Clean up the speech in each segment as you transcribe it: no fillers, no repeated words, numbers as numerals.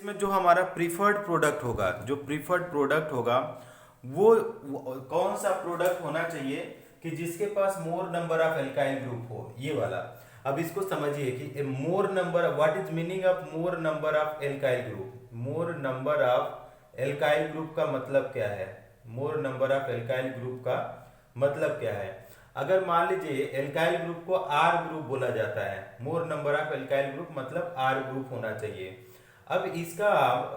इसमें जो हमारा प्रीफर्ड प्रोडक्ट होगा, जो प्रीफर्ड प्रोडक्ट होगा वो कौन सा प्रोडक्ट होना चाहिए कि जिसके पास more number of alkyl group हो, ये वाला। अब इसको समझिए कि more number, what is meaning of more number of alkyl group. More number of alkyl group का मतलब क्या है? More number of alkyl group का मतलब क्या है? अगर मान लीजिए एल्काइल ग्रुप को आर ग्रुप बोला जाता है, more number of alkyl group मतलब आर ग्रुप होना चाहिए। अब इसका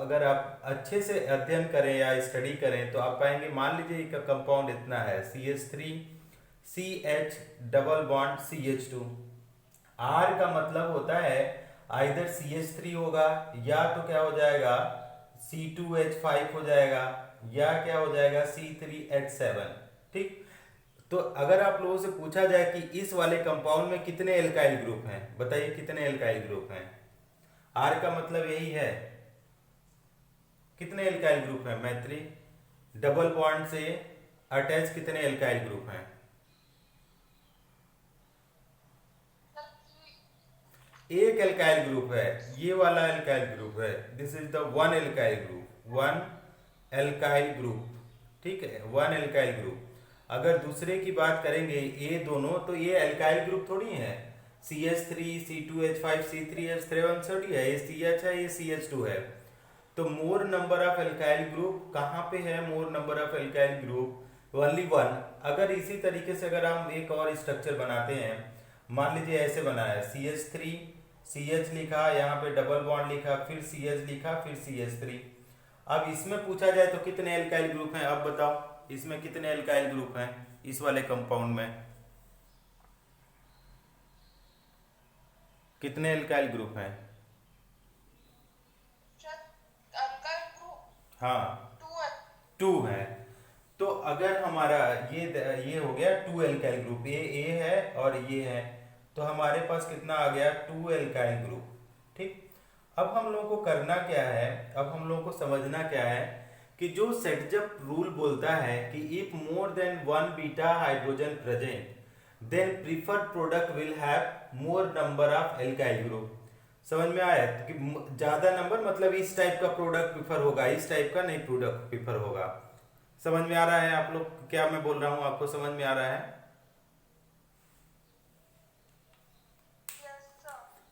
अगर आप अच्छे से अध्ययन करें या स्टडी करें तो आप पाएंगे, मान लीजिए इसका कंपाउंड इतना है CH3 CH double bond CH2। Are का मतलब होता है आइदर CH3 होगा या तो क्या हो जाएगा C2H5 हो जाएगा या क्या हो जाएगा C3H7। ठीक। तो अगर आप लोगों से पूछा जाए कि इस वाले कंपाउंड में कितने एल्काइल ग्रुप हैं, बताइए कितने एल्काइल ग्रुप हैं। आर का मतलब यही है, कितने एल्काइल ग्रुप हैं मैत्री? डबल बॉन्ड से अटैच कितने एल्काइल ग्रुप हैं? एक एल्काइल ग्रुप है, ये वाला एल्काइल ग्रुप है। This is the one alkyl group, one alkyl group. ठीक है, वन एल्काइल ग्रुप। अगर दूसरे की बात करेंगे ये दोनों, तो ये एल्काइल ग्रुप थोड़ी है। CH3 C2H5 C3H7 थोड़ी है, ये CH है, ये CH2 है। तो मोर नंबर ऑफ एल्काइल ग्रुप कहाँ पे है? More number of alkyl group only one. अगर इसी तरीके से अगर हम एक और स्ट्रक्चर बनाते हैं, मान लीजिए ऐसे बनाया है, CH3 CH लिखा, यहाँ पे डबल बॉन्ड लिखा, फिर CH लिखा, फिर CH3। अब इसमें पूछा जाए तो कितने एल्काइल ग्रुप हैं? अब बताओ इसमें कितने एल्काइल ग्रुप हैं इस वाले कंपाउंड में? कितने एल्काइल ग्रुप हैं? हाँ, टू है। तो अगर हमारा ये हो गया टू एल्काइल ग्रुप, ये ए है और ये है, तो हमारे पास कितना आ गया? Two alkyl group. ठीक। अब हम लोगों को करना क्या है, अब हम लोगों को समझना क्या है कि जो सेटजप रूल बोलता है कि if more than one beta hydrogen present then preferred product will have more number of alkyl group. समझ में आया कि ज्यादा नंबर मतलब इस टाइप का प्रोडक्ट प्रीफर होगा, इस टाइप का नहीं प्रोडक्ट प्रीफर होगा। समझ में आ रहा है आप लोग क्या मैं बोल रहा हूं? आपको समझ में आ रहा है?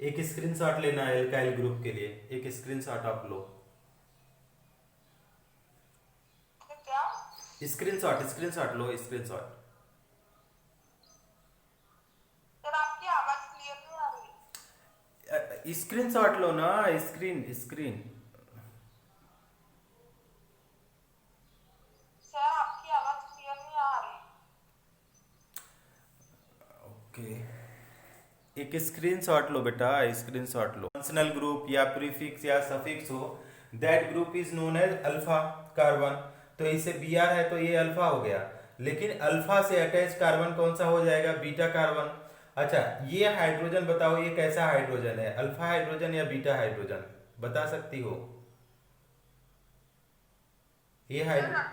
एक स्क्रीनशॉट लेना है एल्काइल ग्रुप के लिए, एक स्क्रीनशॉट आप लो। स्क्रीनशॉट स्क्रीनशॉट लो, स्क्रीनशॉट। स्क्रीनशॉट लो ना, स्क्रीन स्क्रीन। ओके, एक स्क्रीनशॉट लो बेटा, स्क्रीनशॉट लो। फंक्शनल ग्रुप या प्रीफिक्स या सफिक्स हो, that group is known as alpha carbon. तो इसे Br है तो ये अल्फा हो गया, लेकिन अल्फा से अटैच कार्बन कौन सा हो जाएगा? Beta carbon. अच्छा, ये हाइड्रोजन बताओ, ये कैसा हाइड्रोजन है? अल्फा हाइड्रोजन या बीटा हाइड्रोजन, बता सकती हो? ये हाइड्रो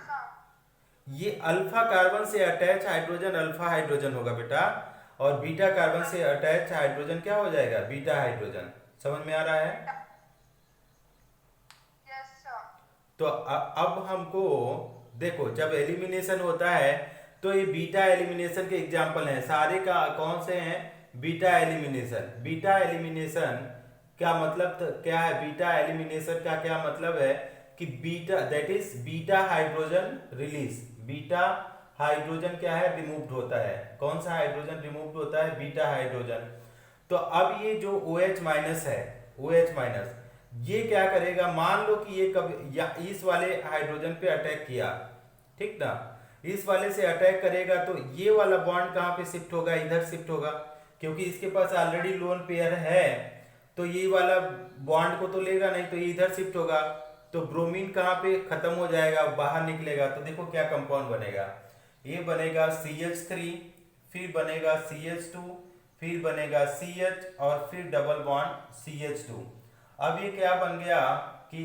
ये अल्फा कार्बन से अटैच हाइड्रोजन अल्फा हाइड्रोजन होगा बेटा, और बीटा कार्बन से अटैच हाइड्रोजन क्या हो जाएगा? Beta hydrogen. समझ में आ रहा है? तो अब हमको देखो, जब एलिमिनेशन होता है तो ये बीटा एलिमिनेशन के एग्जाम्पल हैं सारे। का कौन से हैं? Beta elimination. बीटा एलिमिनेशन क्या मतलब क्या है? बीटा एलिमिनेशन का क्या मतलब है कि beta that is beta hydrogen release. Beta hydrogen क्या है? रिमूव्ड होता है। कौन सा हाइड्रोजन रिमूव्ड होता है? Beta hydrogen. तो अब ये जो OH माइनस है, OH माइनस, ये क्या करेगा? मान लो कि ये कब या इस वाले हाइड्रोजन पे अटैक किया, ठीक ना, इस वाले से अटैक करेगा तो ये वाला बॉन्ड कहाँ पे शिफ्ट होगा? इधर शिफ्ट होगा, क्योंकि इसके पास ऑलरेडी लोन पेयर है। तो ये वाला बॉन्ड को तो लेगा नहीं, तो ये इधर शिफ्ट होगा। तो ब्रोमीन कहाँ पे खत्म हो जाएगा? बाहर निकलेगा। तो देखो क्या कंपाउंड बनेगा, ये बनेगा CH3, फिर बनेगा CH2, फिर बनेगा CH और फिर डबल बॉन्ड CH2। अब ये क्या बन गया कि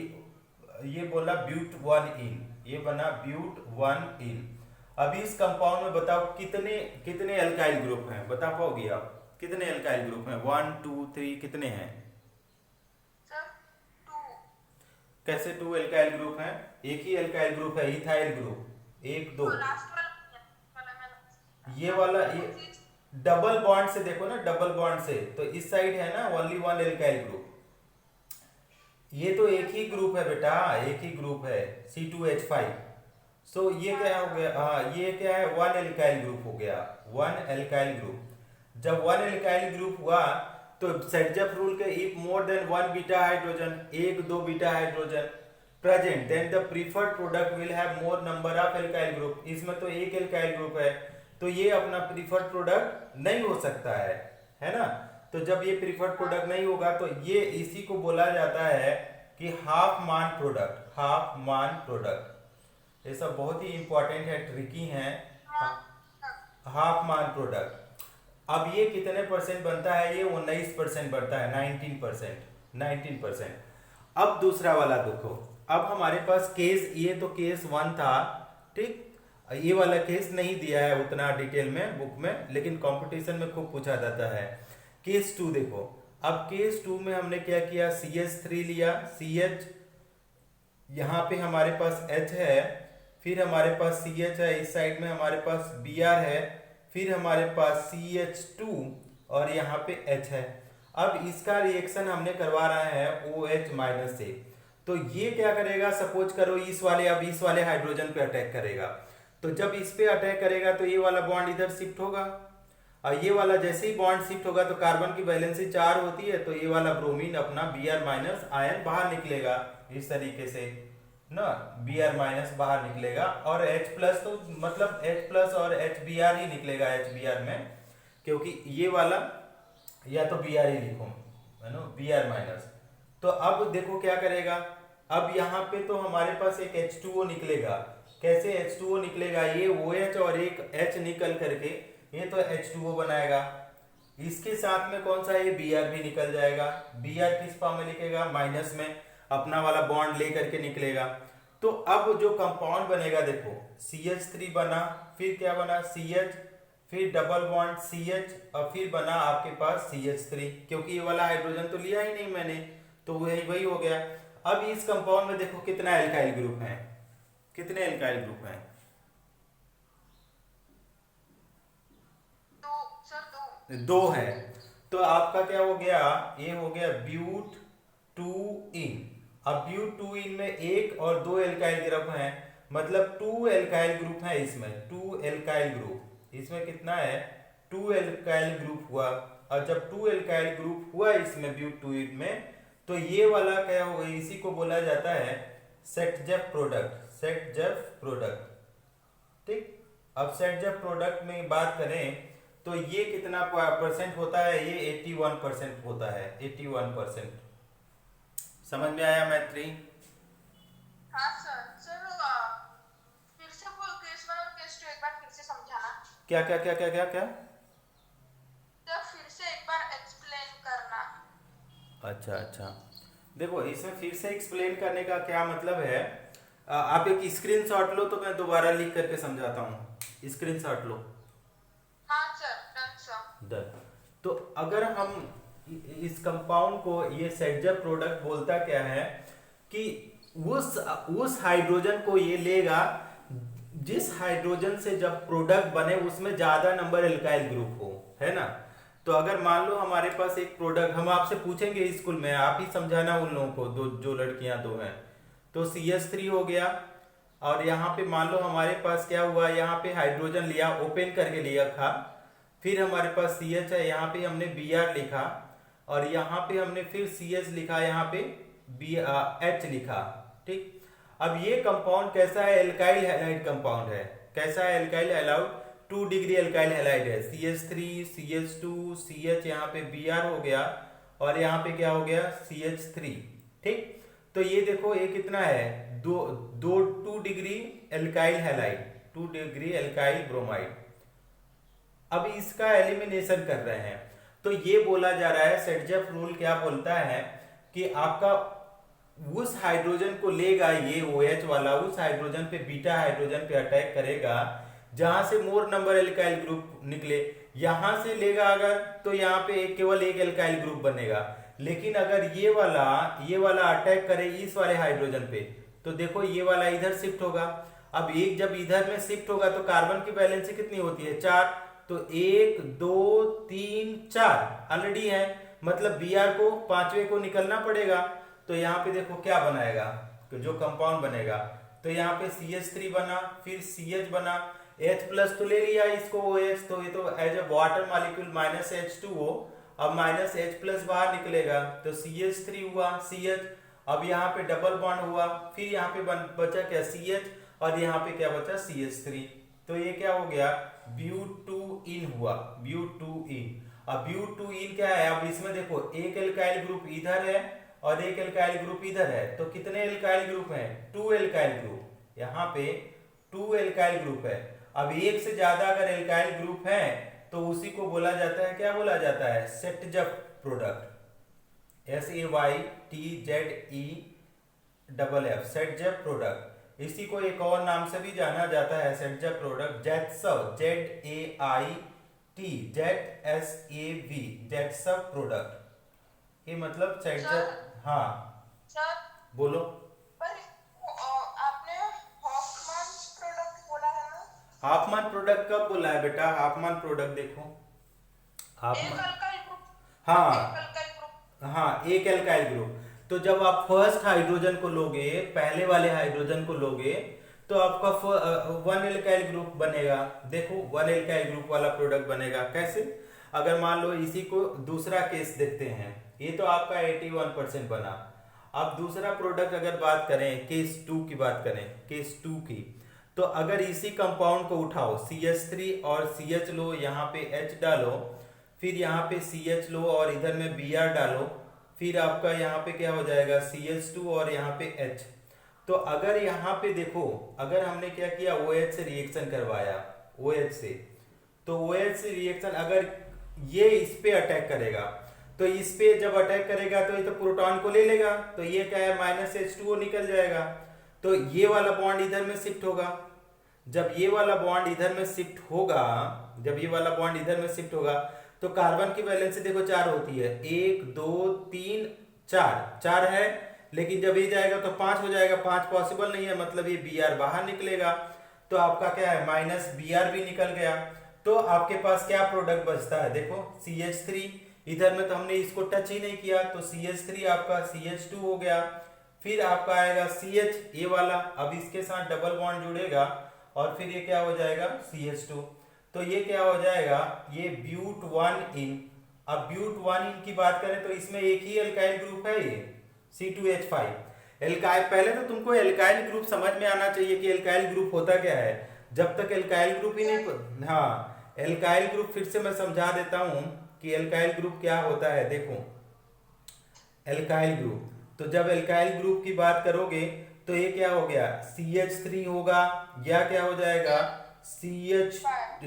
ये बोला ब्यूट वन इन, ये बना ब्यूट वन इन। अब इस कंपाउंड में बताओ कितने कितने एल्काइल ग्रुप हैं? बता पाओगे आप कितने एल्काइल ग्रुप हैं? 1 2 3 कितने हैं? कैसे 2 एल्काइल ग्रुप हैं? एक ही एल्काइल ग्रुप है, इथाइल ग्रुप, एक दो। तो लास्ट वाला ये मैं वाला ये कौन सी? डबल बॉन्ड से देखो ना, डबल बॉन्ड से तो इस साइड है ना ओनली वन एल्काइल ग्रुप। ये तो एक ही ग्रुप है बेटा, एक ही ग्रुप है, C2H5। सो ये क्या हो गया, हाँ ये क्या है, वन एल्काइल ग्रुप हो गया, वन एल्काइल ग्रुप। जब वन एल्काइल ग्रुप हुआ तो सेटजप रूल के if more than one beta hydrogen, एक दो beta hydrogen present, then the preferred product will have more number of alkyl group. इसमें तो एक एल्काइल ग्रुप है, तो ये अपना प्रीफर्ड प्रोडक्ट नहीं हो सकता है ना। तो जब ये प्रीफर्ड प्रोडक्ट नहीं होगा तो ये इसी को बोला जाता है कि हाफ मान प्रोडक्ट, हाफ मान प्रोडक्ट। ये सब बहुत ही इंपॉर्टेंट है, ट्रिकी है। हाफ मान प्रोडक्ट। अब ये कितने परसेंट बनता है? ये 19% बनता है, 19%, 19%। अब दूसरा वाला देखो, अब हमारे पास केस, ये तो केस 1 था, ठीक। ये वाला केस नहीं दिया है उतना डिटेल में बुक में, लेकिन कंपटीशन में खूब पूछा जाता है। केस 2 देखो, अब केस 2 में हमने क्या किया, CH3 लिया, CH, यहाँ पे हमारे पास H है, फिर हमारे पास CH है, इस साइड में हमारे पास Br है, फिर हमारे पास CH2 और यहाँ पे H है। अब इसका रिएक्शन हमने करवा रहा है OH माइनस से। तो ये क्या करेगा, सपोज करो इस वाले, अब इस वाले हाइड्रोजन पे अटैक करेगा। तो जब इस पे अटैक करेगा तो ये वाला बॉन्ड इधर शिफ्ट होगा, और ये वाला जैसे ही बॉन्ड शिफ्ट होगा तो कार्बन की वैलेंसी 4 होती है, तो ये वाला ब्रोमीन अपना Br माइनस आयन बाहर निकलेगा इस तरीके से ना, Br माइनस बाहर निकलेगा, और H प्लस, तो मतलब H प्लस और HBr ही निकलेगा HBr में, क्योंकि ये वाला या तो Br ही लिखो, है ना, Br माइनस। तो अब देखो क्या करेगा, अब यहाँ पे तो हमारे पास एक H2O निकलेगा। कैसे H2O निकलेगा, ये OH और एक H निकल करके ये तो H2O बनाएगा। इसके साथ में कौन सा, ये Br भी निकल जाएगा। Br किस फॉर्म में लिखेगा, माइनस में अपना वाला बॉन्ड ले करके निकलेगा। तो अब जो कंपाउंड बनेगा देखो, CH3 बना, फिर क्या बना, CH, फिर डबल बॉन्ड CH, और फिर बना आपके पास CH3, क्योंकि ये वाला हाइड्रोजन तो लिया ही नहीं मैंने, तो वही वही हो गया। अब इस कंपाउंड में देखो कितना एल्काइल ग्रुप है, कितने एल्काइल ग्रुप हैं? दो सर, दो। दो है। तो आपका क्या हो गया, ये हो गया ब्यूट 2 इन। अब ब्यूट 2 इन में एक और दो एल्काइल ग्रुप हैं, मतलब 2 एल्काइल ग्रुप है इसमें, 2 एल्काइल ग्रुप इसमें कितना है, 2 एल्काइल ग्रुप हुआ। और जब 2 एल्काइल ग्रुप हुआ इसमें ब्यूट 2 इन में, तो ये वाला क्या होगा, इसी को बोला जाता है सेटजेफ प्रोडक्ट, सेटजेफ प्रोडक्ट, ठीक। अब सेटजेफ प्रोडक्ट में बात करें तो ये कितना परसेंट होता है, ये 81% होता है, 81%। समझ में आया मैत्री? हाँ सर। फिर से वो केस 1 और केस 2 एक बार फिर से समझाना। क्या क्या क्या क्या क्या क्या? तो फिर से एक बार एक्सप्लेन करना। अच्छा अच्छा, देखो इसमें फिर से एक्सप्लेन करने का क्या मतलब है, आप एक स्क्रीनशॉट लो तो मैं दोबारा लिख करके समझाता हूँ। स्क्रीनशॉट लो। हाँ सर, डन सर। डन। तो अगर हम इस कंपाउंड को, ये सेटजर प्रोडक्ट बोलता क्या है कि उस हाइड्रोजन को ये लेगा जिस हाइड्रोजन से जब प्रोडक्ट बने उसमें ज्यादा नंबर एल्काइल ग्रुप हो, है ना। तो अगर मान लो हमारे पास एक प्रोडक्ट, हम आपसे पूछेंगे स्कूल में, आप ही समझाना उन लोगों को, दो जो लड़कियां दो हैं, तो CH3 हो गया, और यहाँ पे मान लो हमारे पास क्या हुआ, यहाँ पे हाइड्रोजन लिया, ओपन करके लिया था, फिर हमारे पास CH है, यहाँ पे हमने Br लिखा, और यहाँ पे हमने फिर CH लिखा, यहाँ पे H लिखा, ठीक। अब ये कंपाउंड कैसा है, एल्काइल हैलाइड कंपाउंड है। कैसा है, alkyl halide, 2 degree alkyl halide है। CH3 CH2 CH, यहाँ पे Br हो गया, और यहाँ पे क्या हो गया, CH3, ठीक। तो ये देखो ये कितना है, 2 degree alkyl halide, 2 degree alkyl bromide. अब इसका एलिमिनेशन कर रहे हैं, तो ये बोला जा रहा है, सेटजेफ रूल क्या बोलता है कि आपका उस हाइड्रोजन को लेगा, ये OH वाला उस हाइड्रोजन पे, बीटा हाइड्रोजन पे अटैक करेगा जहां से मोर नंबर एल्काइल ग्रुप निकले। यहां से लेगा अगर, तो यहाँ पे केवल एक एल्काइल ग्रुप बनेगा, लेकिन अगर ये वाला अटैक करे इस वाले हाइड्रोजन पे, तो देखो ये वाला इधर शिफ्ट होगा। अब एक जब इधर में शिफ्ट होगा तो कार्बन की वैलेंसी कितनी होती है, 4। तो 1 2 3 4 ऑलरेडी है, मतलब Br को पांचवे को निकलना पड़ेगा। तो यहाँ पे देखो क्या बनाएगा, तो जो कंपाउंड बनेगा, तो यहाँ पे CH3 बना, फिर CH बना, H प्लस तो ले लिया इसको OH, तो ये तो as a water molecule minus H2O, अब माइनस H प्लस बाहर निकलेगा तो CH3 हुआ CH। अब यहाँ पे डबल बॉन्ड हुआ, फिर यहाँ पे बचा क्या CH, और यहाँ पे क्या बचा CH3। तो ये क्या हो गया, ब्यूटूइन हुआ, ब्यूटूइन। अब ब्यूटूइन क्या है, अब इसमें देखो एक एल्काइल ग्रुप इधर है और एक एल्काइल ग्रुप इधर है, तो कितने एल्काइल ग्रुप हैं, 2 एल्काइल ग्रुप। यहाँ पे 2 एल्काइल ग्रुप है। अब एक से ज्यादा अगर एल्काइल ग्रुप है तो उसी को बोला जाता है, क्या बोला जाता है, सेटजप प्रोडक्ट, SAYTZEFF, सेटजप प्रोडक्ट। इसी को एक और नाम से भी जाना जाता है, सेटजप प्रोडक्ट, जेट्सव, ZAIT, जेट्सव प्रोडक्ट। ये मतलब सेटजप। हाँ सर बोलो। पर आपने हॉफमैन प्रोडक्ट बोला है ना? हाफमान प्रोडक्ट कब बोला है बेटा, हाफमान प्रोडक्ट देखो, एक हाफमान, अल्काइल ग्रुप, हाँ एक अल्काइल ग्रुप। हाँ एक एल्काइल ग्रुप। तो जब आप फर्स्ट हाइड्रोजन को लोगे, पहले वाले हाइड्रोजन को लोगे, तो आपका 1 एल्काइल ग्रुप बनेगा। देखो 1 एल्काइल ग्रुप वाला प्रोडक्ट बनेगा कैसे, अगर मान लो इसी को दूसरा केस देखते हैं, ये तो आपका 81% बना। अब दूसरा प्रोडक्ट अगर बात करें, केस 2 की बात करें, केस 2 की, तो अगर इसी कंपाउंड को उठाओ, CH3 और CH लो, यहाँ पे H डालो, फिर यहाँ पे CH लो और इधर में Br डालो, फिर आपका यहाँ पे क्या हो जाएगा, CH2 और यहाँ पे H। तो अगर यहाँ पे देखो, अगर हमने क्या किया, OH से रिएक्शन करवाया, OH से, तो OH से रिएक्शन अगर ये इस पे अटैक करेगा, तो इस पे जब अटैक करेगा तो ये तो प्रोटॉन को ले लेगा, तो ये क्या है, माइनस H2O निकल जाएगा। तो ये वाला बॉन्ड इधर में शिफ्ट होगा। जब ये वाला बॉन्ड इधर में शिफ्ट होगा, जब ये वाला बॉन्ड इधर में शिफ्ट होगा, तो कार्बन की वैलेंसी देखो 4 होती है, 1 2 3 4 है, लेकिन जब ये जाएगा तो 5 हो जाएगा, 5 पॉसिबल नहीं है, मतलब ये Br बाहर निकलेगा, तो आपका क्या है, माइनस Br भी निकल गया। तो आपके पास क्या प्रोडक्ट बचता है, देखो CH3, इधर में तो हमने इसको टच ही नहीं किया, तो CH3 आपका CH2 हो गया, फिर आपका आएगा CH ये वाला, अब इसके साथ डबल बॉन्ड जुड़ेगा और फिर ये क्या हो जाएगा, CH2। तो ये क्या हो जाएगा, ये ब्यूट1इन। अब ब्यूट1इन की बात करें तो इसमें एक ही एल्काइल ग्रुप है, ये C2H5 एल्काइल। पहले तो तुमको एल्काइल ग्रुप समझ में आना चाहिए कि एल्काइल ग्रुप होता क्या है। जब तक एल्काइल ग्रुप ही नहीं, हाँ एल्काइल ग्रुप फिर से मैं समझा देता हूं कि एल्काइल ग्रुप क्या होता है। देखो एल्काइल ग्रुप, तो जब एल्काइल ग्रुप की बात करोगे तो ये क्या हो गया, CH3 होगा, या क्या हो जाएगा CH,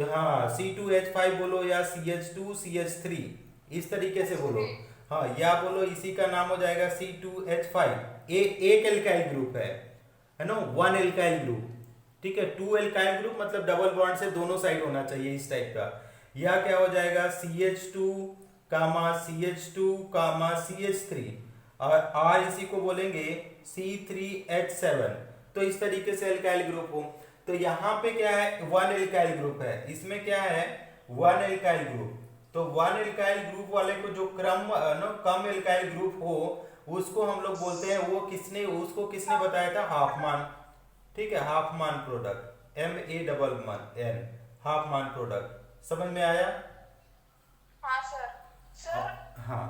हाँ C2H5 बोलो, या CH2 CH3, इस तरीके से बोलो, हाँ या बोलो इसी का नाम हो जाएगा C2H5। एक एल्काइल ग्रुप है ना, 1 एल्काइल ग्रुप, ठीक है। 2 एल्काइल ग्रुप मतलब डबल बॉन्ड से दोनों साइड होना चाहिए इस टाइप का। या क्या हो जाएगा CH2 CH2 CH3, और R इसी को बोलेंगे C3H7। तो इस तरीके से एल्काइल ग्रुप हो। तो यहाँ पे क्या है, 1 एल्काइल ग्रुप है, इसमें क्या है 1 एल्काइल ग्रुप। तो 1 एल्काइल ग्रुप वाले को जो कम एल्काइल ग्रुप हो उसको हम लोग बोलते हैं, वो किसने बताया था, हाफमान, ठीक है, हाफमान प्रोडक्ट, MANN, हाफमान प्रोडक्ट। समझ में आया? हाँ सर। सर हाँ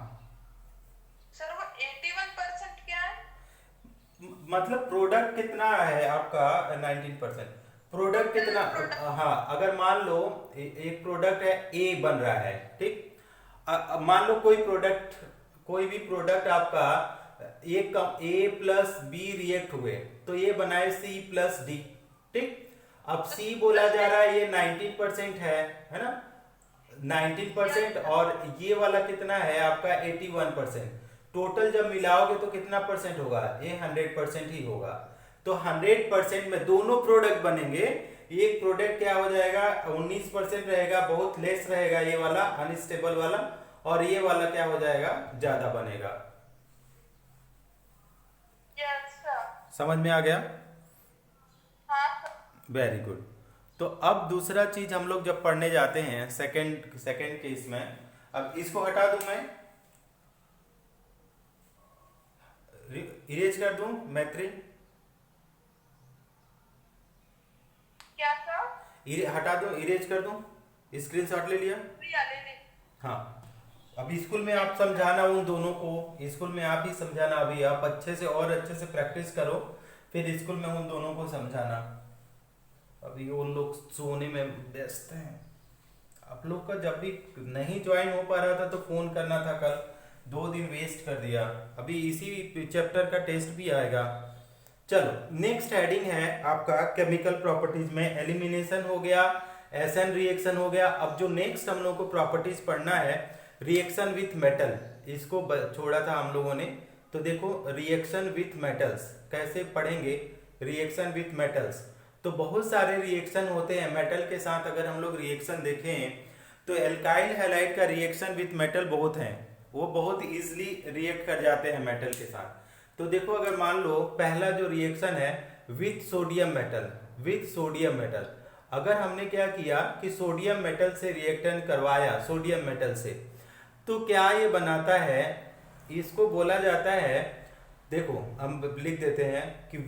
सर वो 81% क्या है? मतलब प्रोडक्ट कितना है आपका, 19%। प्रोडक्ट कितना, हाँ अगर मान लो एक प्रोडक्ट है A बन रहा है, ठीक, मान लो कोई भी प्रोडक्ट आपका एक A प्लस B रिएक्ट हुए तो ये बनाए C प्लस D, ठीक। अब C बोला जा रहा है ये 19% है ना, 19%, और ये वाला कितना है आपका 81%। टोटल जब मिलाओगे तो कितना परसेंट होगा, ये 100% ही होगा। तो 100% में दोनों प्रोडक्ट बनेंगे। एक प्रोडक्ट क्या हो जाएगा, 19% रहेगा, बहुत लेस रहेगा ये वाला अनस्टेबल वाला, और ये वाला क्या हो जाएगा, ज्यादा बनेगा। Yes sir. समझ में आ गया? हाँ सर। Very good. तो अब दूसरा चीज हम लोग जब पढ़ने जाते हैं सेकंड केस में, अब इसको हटा दूं मैं, इरेज कर दूं मैत्री, क्या सर? हटा दूं, इरेज कर दूं, स्क्रीनशॉट ले लिया? लिया ले ले। हाँ, अभी स्कूल में आप समझाना उन दोनों को, स्कूल में आप ही समझाना, अभी आप अच्छे से और अच्छे से प्रैक्टिस करो, फिर स्कूल में उन दोनों को समझाना। अभी उन लोग सोने में व्यस्त हैं। आप लोग का जब भी नहीं ज्वाइन हो पा रहा था तो फोन करना था, कल 2 दिन वेस्ट कर दिया। अभी इसी चैप्टर का टेस्ट भी आएगा। चलो, नेक्स्ट हेडिंग है आपका केमिकल प्रॉपर्टीज में एलिमिनेशन हो गया, एसएन रिएक्शन हो गया। अब जो नेक्स्ट हम लोग को प्रॉपर्टीज पढ़ना है, रिएक्शन विथ मेटल, इसको छोड़ा था हम लोगों ने। तो देखो, रिएक्शन विथ मेटल्स कैसे पढ़ेंगे, रिएक्शन विथ मेटल्स। तो बहुत सारे रिएक्शन होते हैं मेटल के साथ। अगर हम लोग रिएक्शन देखें तो एल्काइल हैलाइड का रिएक्शन विथ मेटल बहुत हैं, वो बहुत इजीली रिएक्ट कर जाते हैं मेटल के साथ। तो देखो, अगर मान लो पहला जो रिएक्शन है with sodium metal, with sodium metal, अगर हमने क्या किया कि सोडियम मेटल से रिएक्टेंट करवाया, सोडियम मेटल से, तो क्या ये बनाता है, इसको बोला जाता है, देखो हम लिख देते हैं कि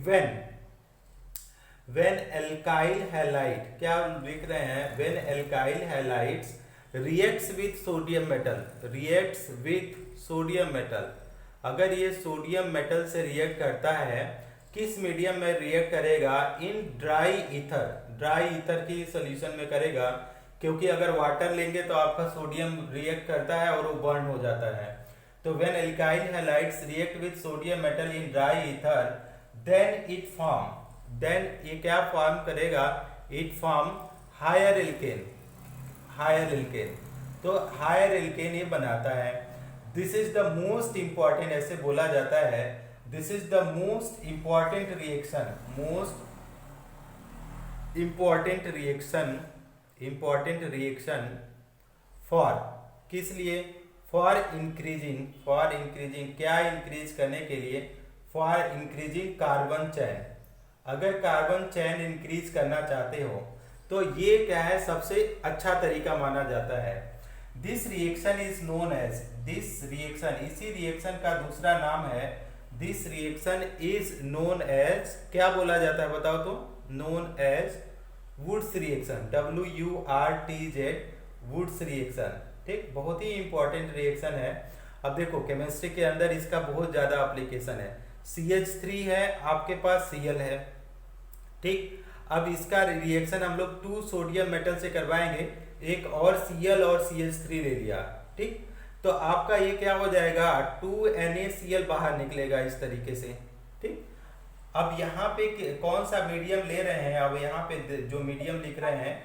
when alkyl halide, क्या लिख रहे हैं, when alkyl halides reacts with sodium metal, reacts with sodium metal, अगर ये सोडियम मेटल से रिएक्ट करता है, किस मीडियम में रिएक्ट करेगा, in dry ether, dry ether की सोल्यूशन में करेगा, क्योंकि अगर वाटर लेंगे तो आपका सोडियम रिएक्ट करता है और वो बर्न हो जाता है। तो when alkyl halides react with sodium metal in dry ether, then it form, then ये क्या फॉर्म करेगा, it form higher alkane, higher alkane. तो हायर एल्केन ये बनाता है। This is the most important, ऐसे बोला जाता है, this is the most important reaction, most important reaction, important reaction for, किस लिए, फॉर इंक्रीजिंग, फॉर इंक्रीजिंग, क्या इंक्रीज करने के लिए, फॉर इंक्रीजिंग कार्बन चैन। अगर कार्बन चैन इंक्रीज करना चाहते हो तो ये क्या है, सबसे अच्छा तरीका माना जाता है। This reaction is known as, this reaction, इसी रिएक्शन का दूसरा नाम है, this reaction is known as, क्या बोला जाता है बताओ तो, known as Wurtz reaction, WURTZ, Wurtz reaction. ठीक, बहुत ही इंपॉर्टेंट रिएक्शन है। अब देखो, केमिस्ट्री के अंदर इसका बहुत ज्यादा एप्लीकेशन है। CH3 है आपके पास, Cl है, ठीक। अब इसका रिएक्शन हम लोग 2 सोडियम मेटल से करवाएंगे, एक और Cl और CH3 ले लिया, ठीक। तो आपका ये क्या हो जाएगा, 2NaCl बाहर निकलेगा इस तरीके से, ठीक। अब यहाँ पे कौन सा मीडियम ले रहे हैं, अब यहाँ पे जो मीडियम लिख रहे हैं,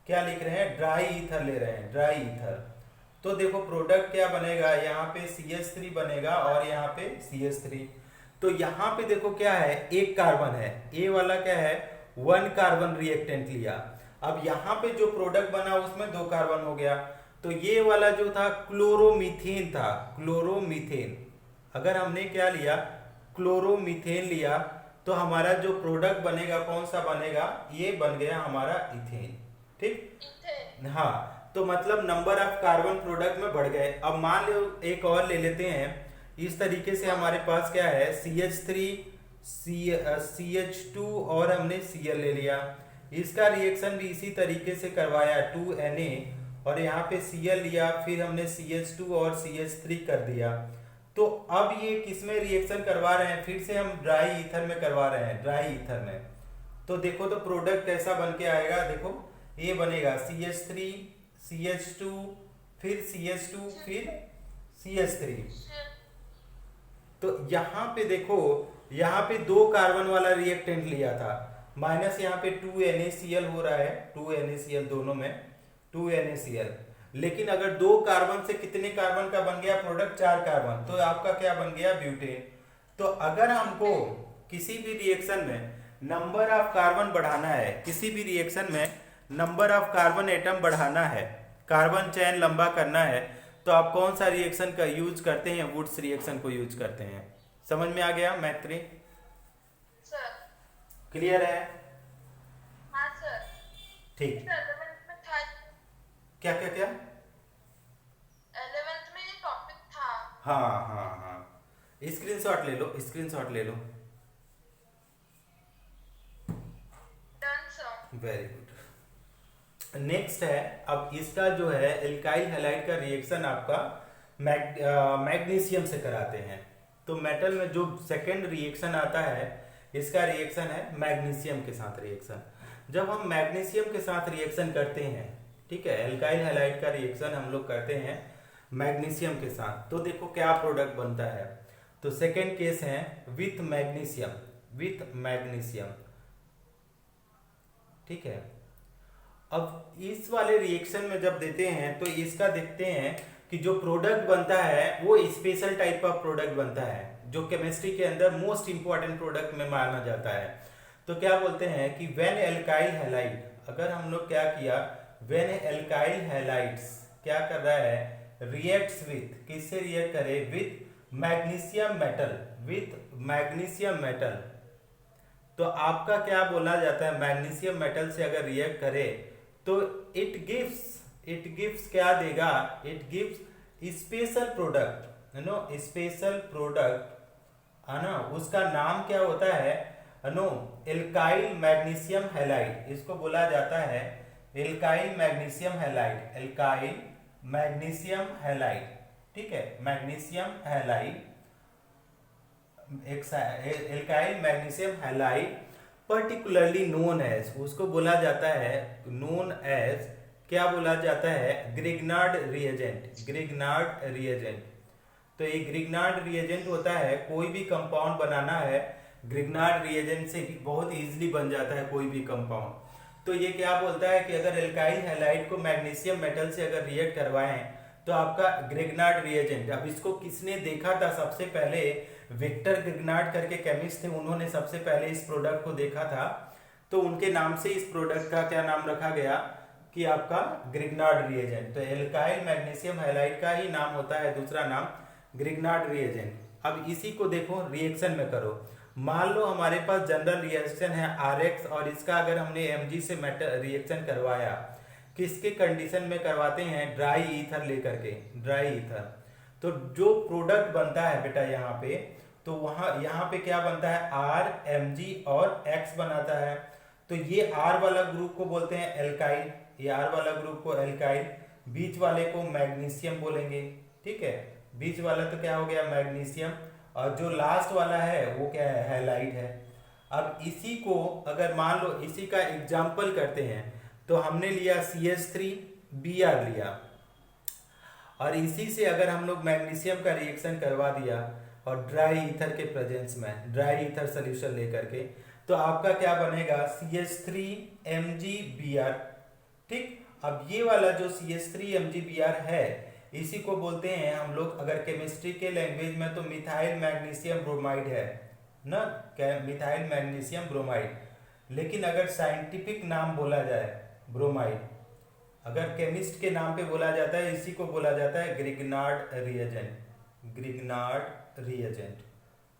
क्या लिख रहे हैं, ड्राई ईथर ले रहे हैं, ड्राई ईथर। तो देखो प्रोडक्ट क्या बनेगा, यहाँ पे CH3 बनेगा और यहाँ पे CH3। तो यहाँ पे देखो क्या है, एक कार्बन है, ए वाला क्या है, 1 कार्बन रिएक्टेंट लिया। अब यहाँ पे जो प्रोडक्ट बना उसमें 2 कार्बन हो गया। तो ये वाला जो था क्लोरोमीथेन था, क्लोरोमीथेन। अगर हमने क्या लिया, क्लोरोमीथेन लिया, तो हमारा जो प्रोडक्ट बनेगा कौन सा बनेगा, ये बन गया हमारा इथेन, ठीक। हाँ, तो मतलब नंबर ऑफ कार्बन प्रोडक्ट में बढ़ गए। अब मान लो एक और ले लेते हैं, इस तरीके से हमारे पास क्या है, CH3, CH2 और हमने Cl ले लिया। इसका रिएक्शन भी इसी तरीके से करवाया, 2Na और यहाँ पे Cl लिया, फिर हमने CH2 और CH3 कर दिया। तो अब ये किसमें रिएक्शन करवा रहे हैं, फिर से हम ड्राई ईथर में करवा रहे हैं, ड्राई ईथर में। तो देखो तो प्रोडक्ट कैसा बन के आएगा, देखो ये बनेगा CH3, CH2, फिर CH2, फिर CH3। तो यहाँ पे देखो, यहाँ पे 2 कार्बन वाला रिएक्टेंट लिया था, माइनस यहाँ पे 2NaCl हो रहा है, 2NaCl दोनों में 2NaCl। लेकिन अगर 2 कार्बन से कितने कार्बन का बन गया प्रोडक्ट, 4 कार्बन, तो आपका क्या बन गया, ब्यूटेन। तो अगर हमको किसी भी रिएक्शन में नंबर ऑफ कार्बन बढ़ाना है, किसी भी रिएक्शन में नंबर ऑफ कार्बन एटम बढ़ाना है, कार्बन चैन लंबा करना है, तो आप कौन सा रिएक्शन का यूज करते हैं? वुड्स रिएक्शन को यूज करते हैं। समझ में आ गया मैत्री? सर। क्लियर है? हाँ सर। ठीक। 11th में था। क्या क्या क्या? 11th में ये टॉपिक था। हाँ हाँ हाँ, स्क्रीनशॉट ले लो, स्क्रीनशॉट ले लो। Done sir. Very good. Next है, अब इसका जो है एल्काइल हैलाइड का रिएक्शन आपका मैग्नीशियम से कराते हैं। तो मेटल में जो सेकेंड रिएक्शन आता है, इसका रिएक्शन है मैग्नीशियम के साथ रिएक्शन। जब हम मैग्नीशियम के साथ रिएक्शन करते हैं, ठीक है, एल्काइल हैलाइड का रिएक्शन हम लोग करते हैं मैग्नीशियम के साथ, तो देखो क्या प्रोडक्ट बनता है। तो सेकेंड केस है विथ मैग्नीशियम, विथ मैग्नीशियम, ठीक है। अब इस वाले रिएक्शन में जब देते हैं तो इसका देखते हैं कि जो प्रोडक्ट बनता है वो स्पेशल टाइप का प्रोडक्ट बनता है, जो केमिस्ट्री के अंदर मोस्ट इंपॉर्टेंट प्रोडक्ट में माना जाता है। तो क्या बोलते हैं कि व्हेन एल्काइल हैलाइड, अगर हम लोग क्या किया, व्हेन एल्काइल हैलाइड्स क्या कर रहा है, रिएक्ट्स विथ, किससे रिएक्ट करे, with magnesium metal, with magnesium metal. तो आपका क्या बोला जाता है, मैग्नीशियम मेटल से अगर रिएक्ट करे तो इट गिव्स क्या देगा, it gives special product, no special product है ना। उसका नाम क्या होता है, नो एल्काइल मैग्नीशियम हैलाइड, इसको बोला जाता है alkyl magnesium halide, alkyl magnesium halide, ठीक है, magnesium halide, alkyl magnesium halide, particularly known as, उसको बोला जाता है, नोन एज क्या बोला जाता है, ग्रिग्नार्ड रिएजेंट, ग्रिग्नार्ड रिएजेंट। तो ये ग्रिग्नार्ड रिएजेंट होता है, कोई भी कंपाउंड बनाना है ग्रिग्नार्ड रिएजेंट से बहुत इजीली बन जाता है कोई भी कंपाउंड। तो ये क्या बोलता है कि अगर एल्काइल हैलाइड को मैग्नीशियम मेटल से अगर रिएक्ट करवाएं तो आपका ग्रिग्नार्ड रिएजेंट, अब इसको किसने देखा था सबसे पहले, विक्टर ग्रिग्नार्ड करके केमिस्ट थे, उन्होंने सबसे पहले इस प्रोडक्ट को देखा था। तो उनके नाम से इस प्रोडक्ट का क्या नाम रखा गया कि आपका ग्रिग्नार्ड रिएजेंट। तो एल्काइल मैग्नीशियम हैलाइड का ही नाम होता है दूसरा नाम ग्रिग्नार्ड रिएजेंट। अब इसी को देखो रिएक्शन में करो, मान लो हमारे पास जनरल रिएक्शन है RX और इसका अगर हमने Mg से रिएक्शन करवाया, किसके कंडीशन में करवाते हैं, ड्राई ईथर लेकर के, ड्राई ईथर। तो जो प्रोडक्ट बनता है बेटा यहाँ पे, तो यहाँ पे क्या बनता है, R, Mg और X बनाता है। तो ये R वाला ग्रुप को बोलते हैं एल्काइल, ये R वाला ग्रुप को एल्काइल, बीच वाले को मैग्नीशियम बोलेंगे, ठीक है, बीच वाला तो क्या हो गया मैग्नीशियम, और जो लास्ट वाला है वो क्या है, हैलाइड है। अब इसी को अगर मान लो इसी का एग्जाम्पल करते हैं, तो हमने लिया CH3Br लिया, और इसी से अगर हम लोग मैग्नीशियम का रिएक्शन करवा दिया और ड्राई ईथर के प्रेजेंस में, ड्राई ईथर सोल्यूशन लेकर के, तो आपका क्या बनेगा, CH3MgBr, ठीक। अब ये वाला जो CH3MgBr है, इसी को बोलते हैं हम लोग अगर केमिस्ट्री के लैंग्वेज में तो मिथाइल मैग्नीशियम ब्रोमाइड है ना, क्या, मिथाइल मैग्नीशियम ब्रोमाइड। लेकिन अगर साइंटिफिक नाम बोला जाए ब्रोमाइड, अगर केमिस्ट के नाम पे बोला जाता है, इसी को बोला जाता है ग्रिग्नार्ड रिएजेंट, ग्रिग्नार्ड रिएजेंट।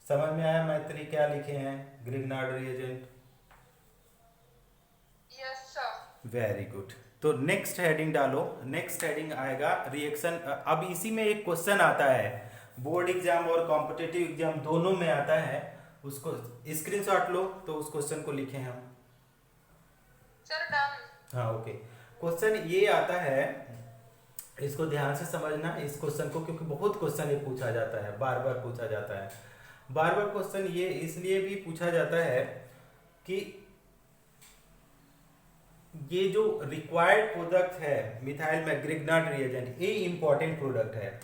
समझ में आया मैत्री क्या लिखे हैं, Grignard reagent? Yes sir. Very good. तो नेक्स्ट हेडिंग डालो, नेक्स्ट हेडिंग आएगा रिएक्शन। अब इसी में एक क्वेश्चन आता है, बोर्ड एग्जाम और कॉम्पिटिटिव एग्जाम दोनों में आता है, उसको स्क्रीनशॉट लो तो उस क्वेश्चन को लिखे हम। Sir done. हाँ ओके। क्वेश्चन ये आता है, इसको ध्यान से समझना इस क्वेश्चन को, क्योंकि बहुत क्वेश्चन ये पूछा जाता है, बार बार पूछा जाता है। बार बार क्वेश्चन ये इसलिए भी पूछा जाता है कि ये जो रिक्वायर्ड प्रोडक्ट है मिथाइल में ग्रिग्नार्ड रिएजेंट, ये इंपॉर्टेंट प्रोडक्ट है।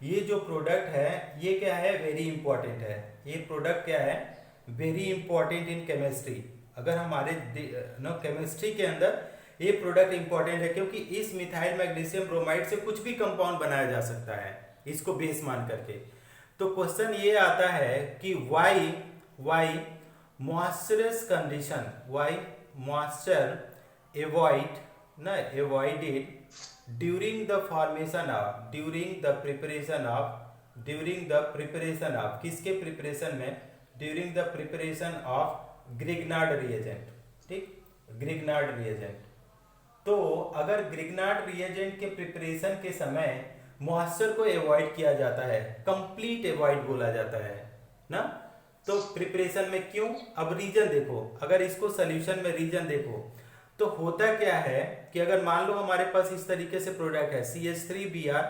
ये जो प्रोडक्ट है ये क्या है, वेरी इंपॉर्टेंट है। ये प्रोडक्ट क्या है, वेरी इंपॉर्टेंट इन केमिस्ट्री। अगर हमारे केमिस्ट्री के अंदर ये प्रोडक्ट इंपॉर्टेंट है, क्योंकि इस मिथाइल मैग्नीशियम ब्रोमाइड से कुछ भी कंपाउंड बनाया जा सकता है इसको बेस मान करके। तो क्वेश्चन ये आता है कि why moisturous condition, why moisture avoid ना avoided during the formation of during the preparation of किसके प्रिपरेशन में, during the preparation of Grignard reagent, ठीक, ग्रिग्नार्ड रिएजेंट। तो अगर ग्रिग्नार्ड रिएजेंट के प्रिपरेशन के समय मॉइस्चर को अवॉइड किया जाता है, कंप्लीट अवॉइड बोला जाता है ना, तो प्रिपरेशन में क्यों, अब रीजन देखो, अगर इसको सोल्यूशन में रीजन देखो तो होता क्या है कि अगर मान लो हमारे पास इस तरीके से प्रोडक्ट है CH3Br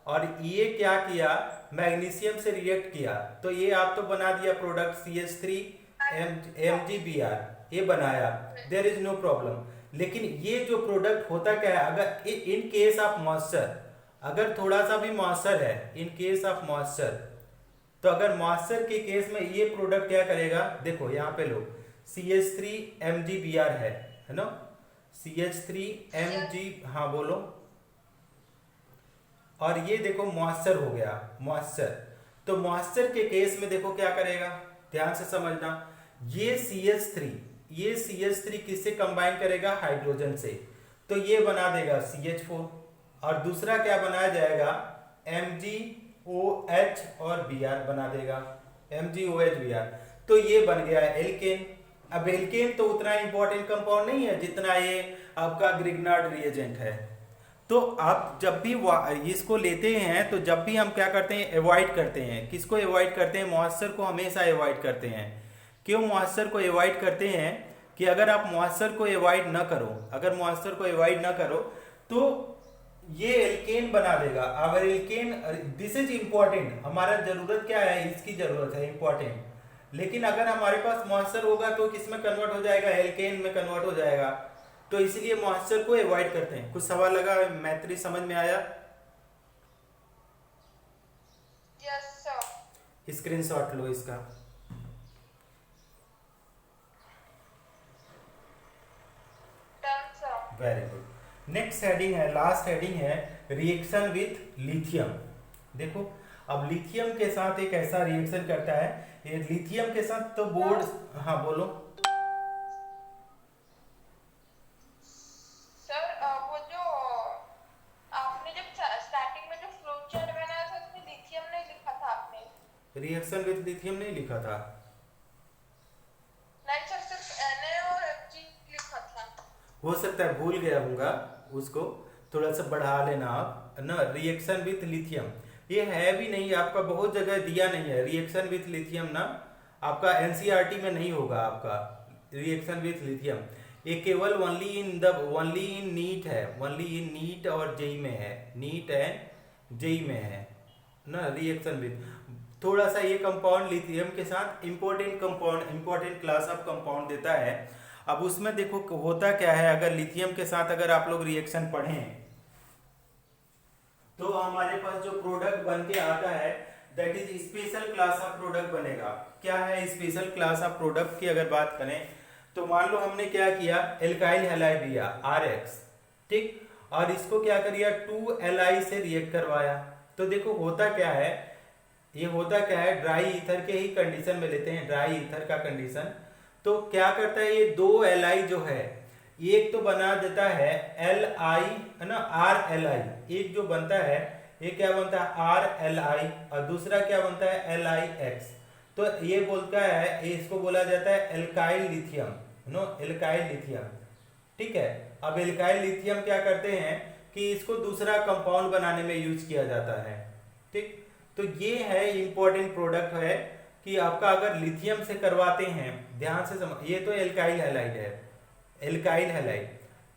और ये क्या किया, मैग्नीशियम से रिएक्ट किया, तो ये आप तो बना दिया प्रोडक्ट CH3MgBr, ये बनाया, देयर इज नो प्रॉब्लम। लेकिन ये जो प्रोडक्ट होता क्या है, अगर इन केस ऑफ मॉइस्चर, अगर थोड़ा सा भी मॉइस्चर है, इन केस ऑफ मॉइस्चर, तो अगर मॉइस्चर के केस में ये प्रोडक्ट क्या करेगा, देखो यहाँ पे लो CH3MgBr है ना, CH3Mg, हाँ बोलो, और ये देखो मॉइस्चर हो गया, मॉइस्चर, तो मॉइस्चर के केस में देखो क्या करेगा, ध्यान से समझना, ये CH3 किससे कंबाइन करेगा, हाइड्रोजन से, तो ये बना देगा CH4 और दूसरा क्या बनाया जाएगा, MgOH और Br बना देगा, MgOH Br, तो ये बन गया एल्केन। अब एल्केन तो उतना इंपॉर्टेंट कंपाउंड नहीं है जितना ये आपका ग्रिग्नार्ड रिएजेंट है। तो आप जब भी इसको लेते हैं तो जब भी हम क्या करते हैं, अवॉइड करते हैं, किसको अवॉइड करते हैं, मॉइस्चर को हमेशा अवॉइड करते हैं। क्यों मॉइस्चर को अवॉइड करते हैं कि अगर आप मॉइस्चर को अवॉइड न करो, अगर मॉइस्चर को अवॉइड न करो तो ये एल्केन बना देगा। अब एल्केन, दिस इज इंपॉर्टेंट, हमारा जरूरत क्या है, इसकी जरूरत है, इंपॉर्टेंट। लेकिन अगर हमारे पास मॉइस्चर होगा तो किस में कन्वर्ट हो जाएगा, एल्केन में कन्वर्ट हो जाएगा, तो इसलिए मॉइस्चर को अवॉइड करते हैं। कुछ सवाल लगा, मैत्री समझ में आया? Yes sir. स्क्रीनशॉट लो इसका। Done sir. Very good. Next heading है, लास्ट हेडिंग है, रिएक्शन विथ लिथियम। देखो अब लिथियम के साथ एक ऐसा रिएक्शन करता है, ये लिथियम के साथ तो बोर्ड, हाँ बोलो। सर वो जो आपने जब स्टार्टिंग में जो फ्लो चार्ट बनाया था उसमें लिथियम नहीं लिखा था आपने। रिएक्शन विथ लिथियम नहीं लिखा था? नहीं सर, सिर्फ Na और Mg लिखा था। हो सकता है भूल गया होगा, उसको थोड़ा सा बढ़ा लेना आप ना। रिएक्शन विथ लिथियम ये है भी नहीं, आपका बहुत जगह दिया नहीं है रिएक्शन विथ लिथियम ना, आपका एनसीईआरटी में नहीं होगा आपका रिएक्शन विथ लिथियम। ये केवल ओनली इन नीट है, ओनली इन नीट और जेई में है, नीट एंड जेई में है ना रिएक्शन विथ। थोड़ा सा ये कंपाउंड लिथियम के साथ important compound, important class of compound देता है। अब उसमें देखो होता क्या है, अगर लिथियम के साथ अगर आप लोग रिएक्शन पढ़ें तो हमारे पास जो प्रोडक्ट बन के आता है that is special class of product बनेगा। क्या है स्पेशल क्लास ऑफ प्रोडक्ट की अगर बात करें तो मान लो हमने क्या किया, एल्काइल हैलाइड लिया RX, ठीक, और इसको क्या करिए 2Li से रिएक्ट करवाया। तो देखो होता क्या है, ये होता क्या है, ड्राई ईथर के ही कंडीशन में लेते हैं, ड्राई ईथर का कंडीशन। तो क्या करता है ये 2Li जो है, एक तो बना देता है Li है ना, RLi, एक जो बनता है ये क्या बनता है RLi और दूसरा क्या बनता है LiX। तो ये बोलता है, इसको बोला जाता है alkyl lithium, no alkyl lithium, ठीक है। अब एल्काइल लिथियम क्या करते हैं कि इसको दूसरा कंपाउंड बनाने में यूज किया जाता है, ठीक। तो ये है इंपॉर्टेंट प्रोडक्ट है कि आपका अगर लिथियम से करवाते हैं, ध्यान से समझ, ये तो एल्काइल हैलाइड है, एल्काइल हैलाइड,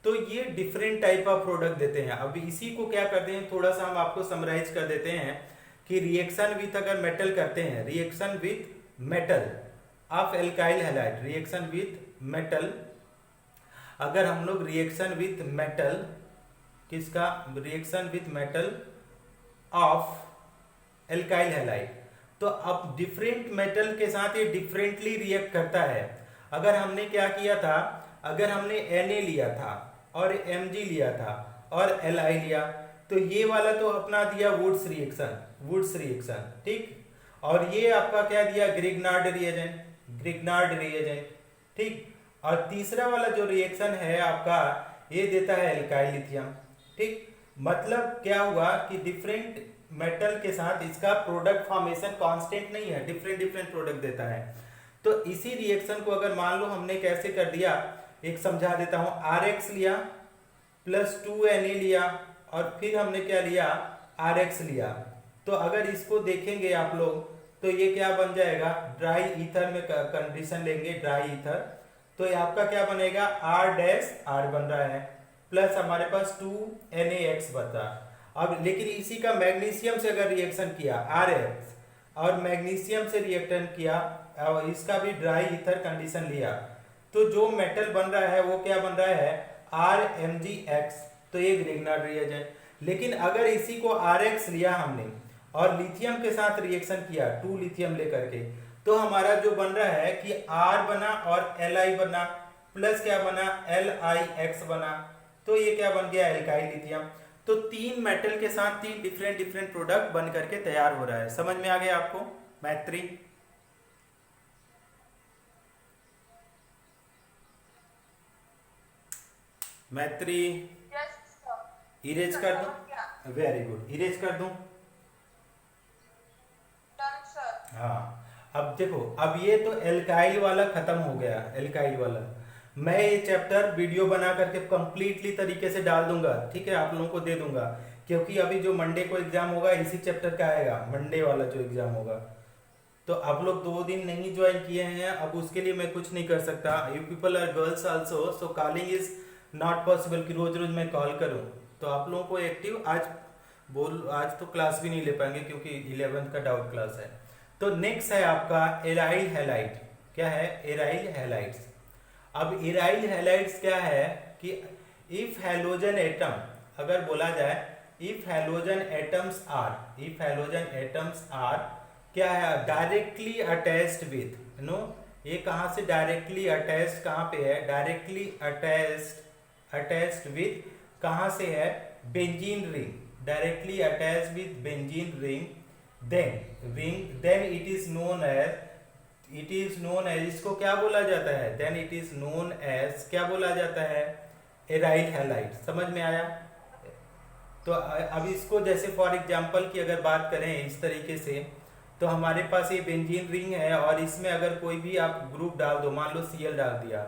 तो ये डिफरेंट टाइप ऑफ प्रोडक्ट देते हैं। अब इसी को क्या करते हैं, थोड़ा सा हम आपको समराइज कर देते हैं कि रिएक्शन विथ अगर मेटल करते हैं, reaction with metal of alkyl halide, reaction with metal, अगर हम लोग रिएक्शन विथ मेटल, किसका, reaction with metal of alkyl halide, तो अब डिफरेंट मेटल के साथ ये डिफरेंटली रिएक्ट करता है। अगर हमने क्या किया था, अगर हमने Na लिया था और Mg लिया था और Li लिया, तो ये वाला तो अपना दिया वुड्स रिएक्शन, ठीक, और ये आपका क्या दिया, ग्रिग्नार्ड रिएजेंट, ठीक। और तीसरा वाला जो रिएक्शन है आपका, ये देता है एल्काइल लिथियम। ठीक, मतलब क्या हुआ कि डिफरेंट मेटल के साथ इसका प्रोडक्ट फॉर्मेशन कांस्टेंट नहीं है, डिफरेंट डिफरेंट प्रोडक्ट देता है। तो इसी रिएक्शन को अगर मान लो हमने कैसे कर दिया, एक समझा देता हूं, RX लिया प्लस 2Na लिया और फिर हमने क्या लिया, RX लिया। तो अगर इसको देखेंगे आप लोग तो ये क्या बन जाएगा, ड्राई ईथर में कंडीशन लेंगे, ड्राई ईथर, तो ये आपका क्या बनेगा, R' बन रहा है, प्लस हमारे पास 2NaX बचा। अब लेकिन इसी का मैग्नीशियम से अगर रिएक्शन किया RX और मैग्नीशियम से रिएक्शन किया और इसका भी ड्राई ईथर कंडीशन लिया, तो जो मेटल बन रहा है वो क्या बन रहा है, RMgX। तो ये ग्रिग्नार्ड रिएजेंट। लेकिन अगर इसी को RX लिया हमने और लिथियम के साथ रिएक्शन किया, 2 लिथियम लेकर के, तो हमारा जो बन रहा है कि R बना और Li बना, प्लस क्या बना, LiX बना। तो ये क्या बन गया, एल्काइल लिथियम। तो 3 मेटल के साथ 3 डिफरेंट डिफरेंट प्रोडक्ट बन करके तैयार हो रहा है। समझ में आ गया आपको मैत्री? मैत्री यस सर। इरेज कर दूं? वेरी गुड, इरेज कर दूं? Done sir. हाँ, अब देखो, अब ये तो एल्काइल वाला खत्म हो गया, एल्काइल वाला। मैं ये चैप्टर वीडियो बना करके कंप्लीटली तरीके से डाल दूंगा, ठीक है, आप लोगों को दे दूंगा, क्योंकि अभी जो मंडे को एग्जाम होगा इसी चैप्टर का आएगा, मंडे वाला जो एग्जाम होगा। तो आप लोग 2 दिन नहीं ज्वाइन किए हैं, अब उसके लिए मैं कुछ नहीं कर सकता। You people are girls also, so calling is not possible कि रोज रोज मैं कॉल करूं। तो आप लोगों को एक्टिव आज तो क्लास भी नहीं ले पाएंगे क्योंकि 11th का डाउट क्लास है। तो नेक्स्ट है आपका एराइल हैलाइड। क्या है, एराइल हैलाइड्स। अब एराइल हैलाइड्स क्या है कि इफ हैलोजन एटम, अगर बोला जाए इफ हैलोजन एटम्स आर क्या है, डायरेक्टली अटैच्ड विथ, ये कहां से डायरेक्टली अटैच्ड, कहां पे है, डायरेक्टली अटैच्ड विथ, कहां से है, benzene ring, directly attached with benzene ring, then it is known as इसको क्या बोला जाता है, then it is known as क्या बोला जाता है, एराइल हैलाइड। समझ में आया? तो अब इसको जैसे फॉर एग्जांपल की अगर बात करें इस तरीके से, तो हमारे पास ये बेंजीन रिंग है और इसमें अगर कोई भी आप ग्रुप डाल दो, मान लो Cl डाल दिया,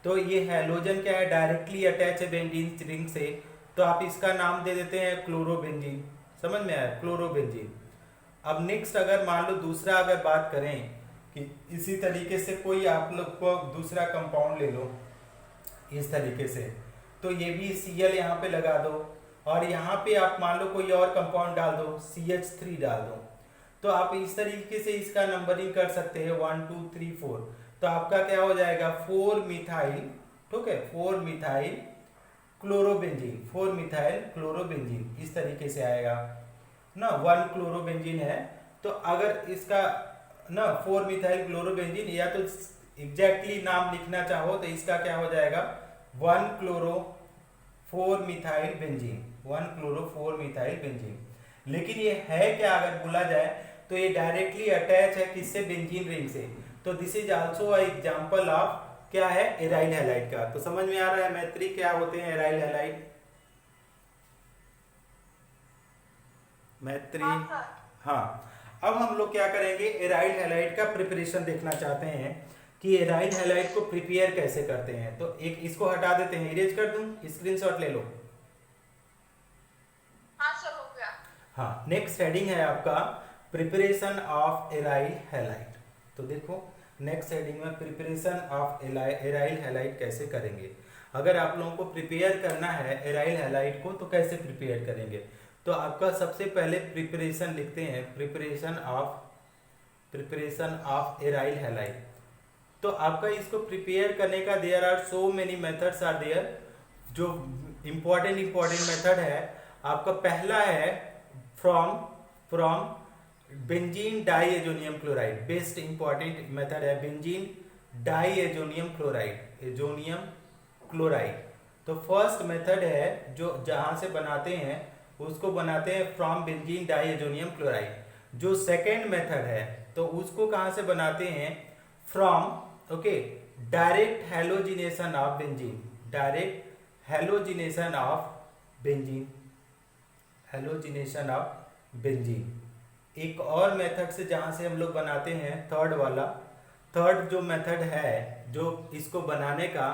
तो ये हैलोजन क्या है, डायरेक्टली अटैच है बेंजीन रिंग से, तो आप इसका नाम दे देते हैं क्लोरोबेंजीन। समझ में आया, क्लोरोबेंजीन। अब नेक्स्ट अगर मान लो दूसरा अगर बात करें कि इसी तरीके से कोई आप लोग को दूसरा कंपाउंड ले लो इस तरीके से, तो ये भी Cl यहाँ पे लगा दो और यहाँ पे आप मान लो कोई और कंपाउंड डाल दो, CH3 डाल दो, तो आप इस तरीके से इसका नंबरिंग कर सकते हैं 1 2 3 4। तो आपका क्या हो जाएगा, 4 मिथाइल, ठीक है, 4 मिथाइल क्लोरोबेंजीन, इस तरीके से आएगा ना, 1 क्लोरोबेंजीन है। तो अगर इसका ना 4 मिथाइल क्लोरोबेंजीन, या तो एग्जैक्टली नाम लिखना चाहो तो इसका क्या हो जाएगा, 1 क्लोरो 4 मिथाइल बेंजीन। लेकिन ये है क्या, अगर बोला जाए तो ये डायरेक्टली अटैच है किससे, बेंजीन रिंग से। तो this is also a example of क्या है, एराइल हैलाइड का। तो समझ में आ रहा है मैत्री क्या होते हैं एराइल हैलाइड? मैत्री, हाँ। अब हम लोग क्या करेंगे, एराइल हैलाइड का प्रिपरेशन देखना चाहते हैं कि एराइल हैलाइड को प्रिपेयर कैसे करते हैं। तो एक इसको हटा देते हैं, इरेज कर दूं, स्क्रीनशॉट ले लो। हाँ सर, हो गया। हाँ, नेक्स्ट हेडिंग है आपका प्रिपरेशन ऑफ एराइल हैलाइड। तो देखो नेक्स्ट हेडिंग में प्रिपरेशन ऑफ एराइल हैलाइड कैसे करेंगे। अगर आप लोगों को प्रिपेयर करना है एराइल हैलाइड को तो कैसे प्रिपेयर करेंगे, तो आपका सबसे पहले प्रिपरेशन लिखते हैं, प्रिपरेशन ऑफ एराइल हैलाइड। तो आपका इसको प्रिपेयर करने का there are so many methods are there. जो इम्पोर्टेंट मेथड है आपका, पहला है from benzene diazonium chloride. Best important method है बेंजीन डाईएजोनियम क्लोराइड। तो फर्स्ट मेथड है जो जहां से बनाते हैं उसको बनाते हैं फ्रॉम बेंजीन डाईएजोनियम क्लोराइड। जो सेकेंड मेथड है तो उसको कहां से बनाते हैं, from direct halogenation of benzene, direct halogenation of benzene, halogenation of benzene. एक और मेथड से जहाँ से हम लोग बनाते हैं, थर्ड वाला, थर्ड जो मेथड है जो इसको बनाने का,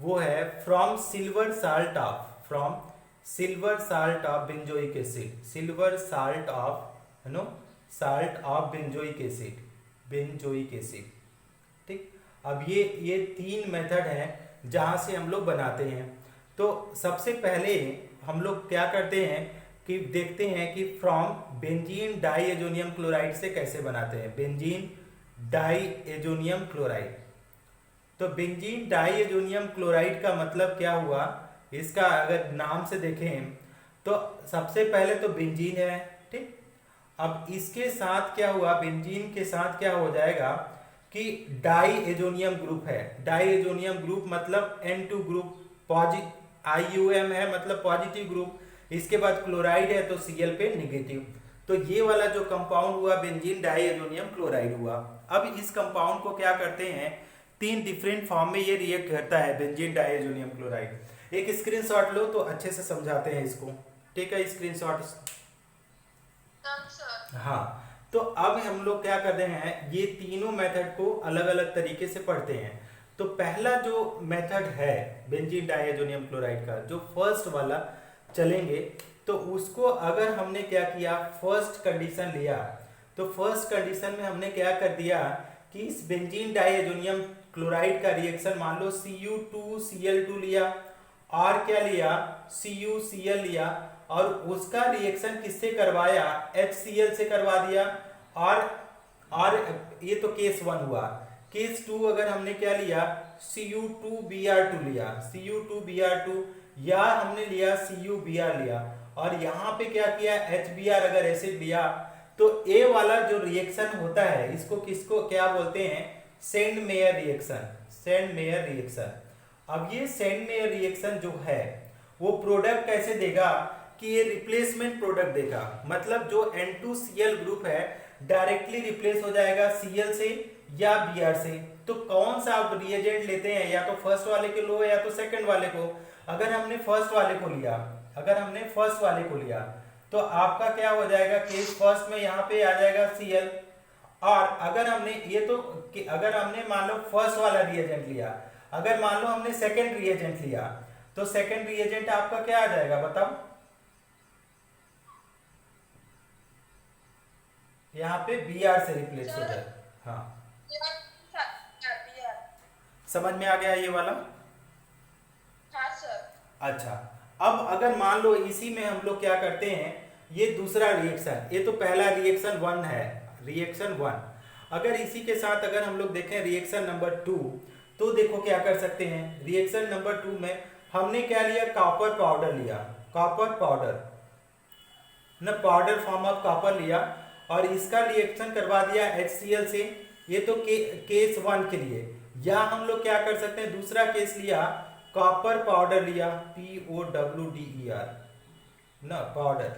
वो है from silver salt of, from silver salt of benzoic acid, silver salt of salt of benzoic acid, benzoic acid. ठीक, अब ये तीन मेथड हैं जहाँ से हम लोग बनाते हैं। तो सबसे पहले हम लोग क्या करते हैं कि देखते हैं कि फ्रॉम बेंजीन डाईएजोनियम क्लोराइड से कैसे बनाते हैं, बेंजीन डाईएजोनियम क्लोराइड। तो बेंजीन डाईएजोनियम क्लोराइड का मतलब क्या हुआ, इसका अगर नाम से देखें तो सबसे पहले तो बेंजीन है, ठीक। अब इसके साथ क्या हुआ, बेंजीन के साथ क्या हो जाएगा कि डाईएजोनियम ग्रुप है, डाईएजोनियम ग्रुप मतलब N2 ग्रुप, IUM है मतलब पॉजिटिव ग्रुप, इसके बाद क्लोराइड है तो Cl पे निगेटिव। तो ये वाला जो कंपाउंड हुआ बेंजीन डाईएजोनियम क्लोराइड हुआ। अब इस कंपाउंड को क्या करते हैं, तीन डिफरेंट फॉर्म में ये रिएक्ट करता है बेंजीन डाईएजोनियम क्लोराइड। एक स्क्रीनशॉट लो तो अच्छे से समझाते हैं इसको, ठीक है, स्क्रीनशॉट। हाँ, तो अब हम लोग क्या करते हैं, ये तीनों मेथड को अलग अलग तरीके से पढ़ते हैं। तो पहला जो मेथड है बेंजीन डाईएजोनियम क्लोराइड का, जो फर्स्ट वाला चलेंगे, तो उसको अगर हमने क्या किया, फर्स्ट कंडीशन लिया, तो फर्स्ट कंडीशन में हमने क्या कर दिया कि इस बेंजीन डाईएजोनियम क्लोराइड का रिएक्शन मान लो Cu2Cl2 लिया, और क्या लिया, CuCl लिया, और उसका रिएक्शन किससे करवाया, HCl से करवा दिया। और ये तो केस 1 हुआ। केस 2 अगर हमने क्या लिया, Cu2Br2 लिया, Cu2Br2, या हमने लिया CuBr लिया, और यहाँ पे क्या किया, HBr अगर एसिड लिया, तो ए वाला जो रिएक्शन होता है इसको किसको क्या बोलते हैं, send mayor reaction, send mayor reaction. अब ये सेंड मेयर रिएक्शन जो है वो प्रोडक्ट कैसे देगा कि ये रिप्लेसमेंट प्रोडक्ट देगा, मतलब जो N2Cl ग्रुप है डायरेक्टली रिप्लेस हो जाएगा Cl से या Br से। तो कौन सा आप रिएजेंट लेते हैं, या तो फर्स्ट वाले के लो या तो सेकंड वाले को। अगर हमने फर्स्ट वाले को लिया, अगर हमने फर्स्ट वाले को लिया तो आपका क्या हो जाएगा, केस फर्स्ट में यहाँ पे आ जाएगा Cl। और अगर हमने ये तो अगर हमने मान लो फर्स्ट वाला रिएजेंट लिया, अगर मान लो हमने सेकंड रिएजेंट लिया, तो सेकंड रिएजेंट आपका क्या आ जाएगा बताओ, यहाँ पे Br से रिप्लेस हो जाए। हाँ, समझ में आ गया ये वाला। हाँ सर। अच्छा, अब अगर मान लो इसी में हम लोग क्या करते हैं, ये दूसरा रिएक्शन, ये तो पहला रिएक्शन 1 है, रिएक्शन 1। अगर इसी के साथ अगर हम लोग देखें रिएक्शन नंबर 2, तो देखो क्या कर सकते हैं। रिएक्शन नंबर 2 में हमने क्या लिया, कॉपर पाउडर लिया, कॉपर पाउडर ना, पाउडर फॉर्म ऑफ कॉपर लिया, और इसका रिएक्शन करवा दिया HCl से। ये तो केस 1 के लिए। या हम लोग क्या कर सकते हैं, दूसरा केस लिया, कॉपर पाउडर लिया, POWDER ना, पाउडर,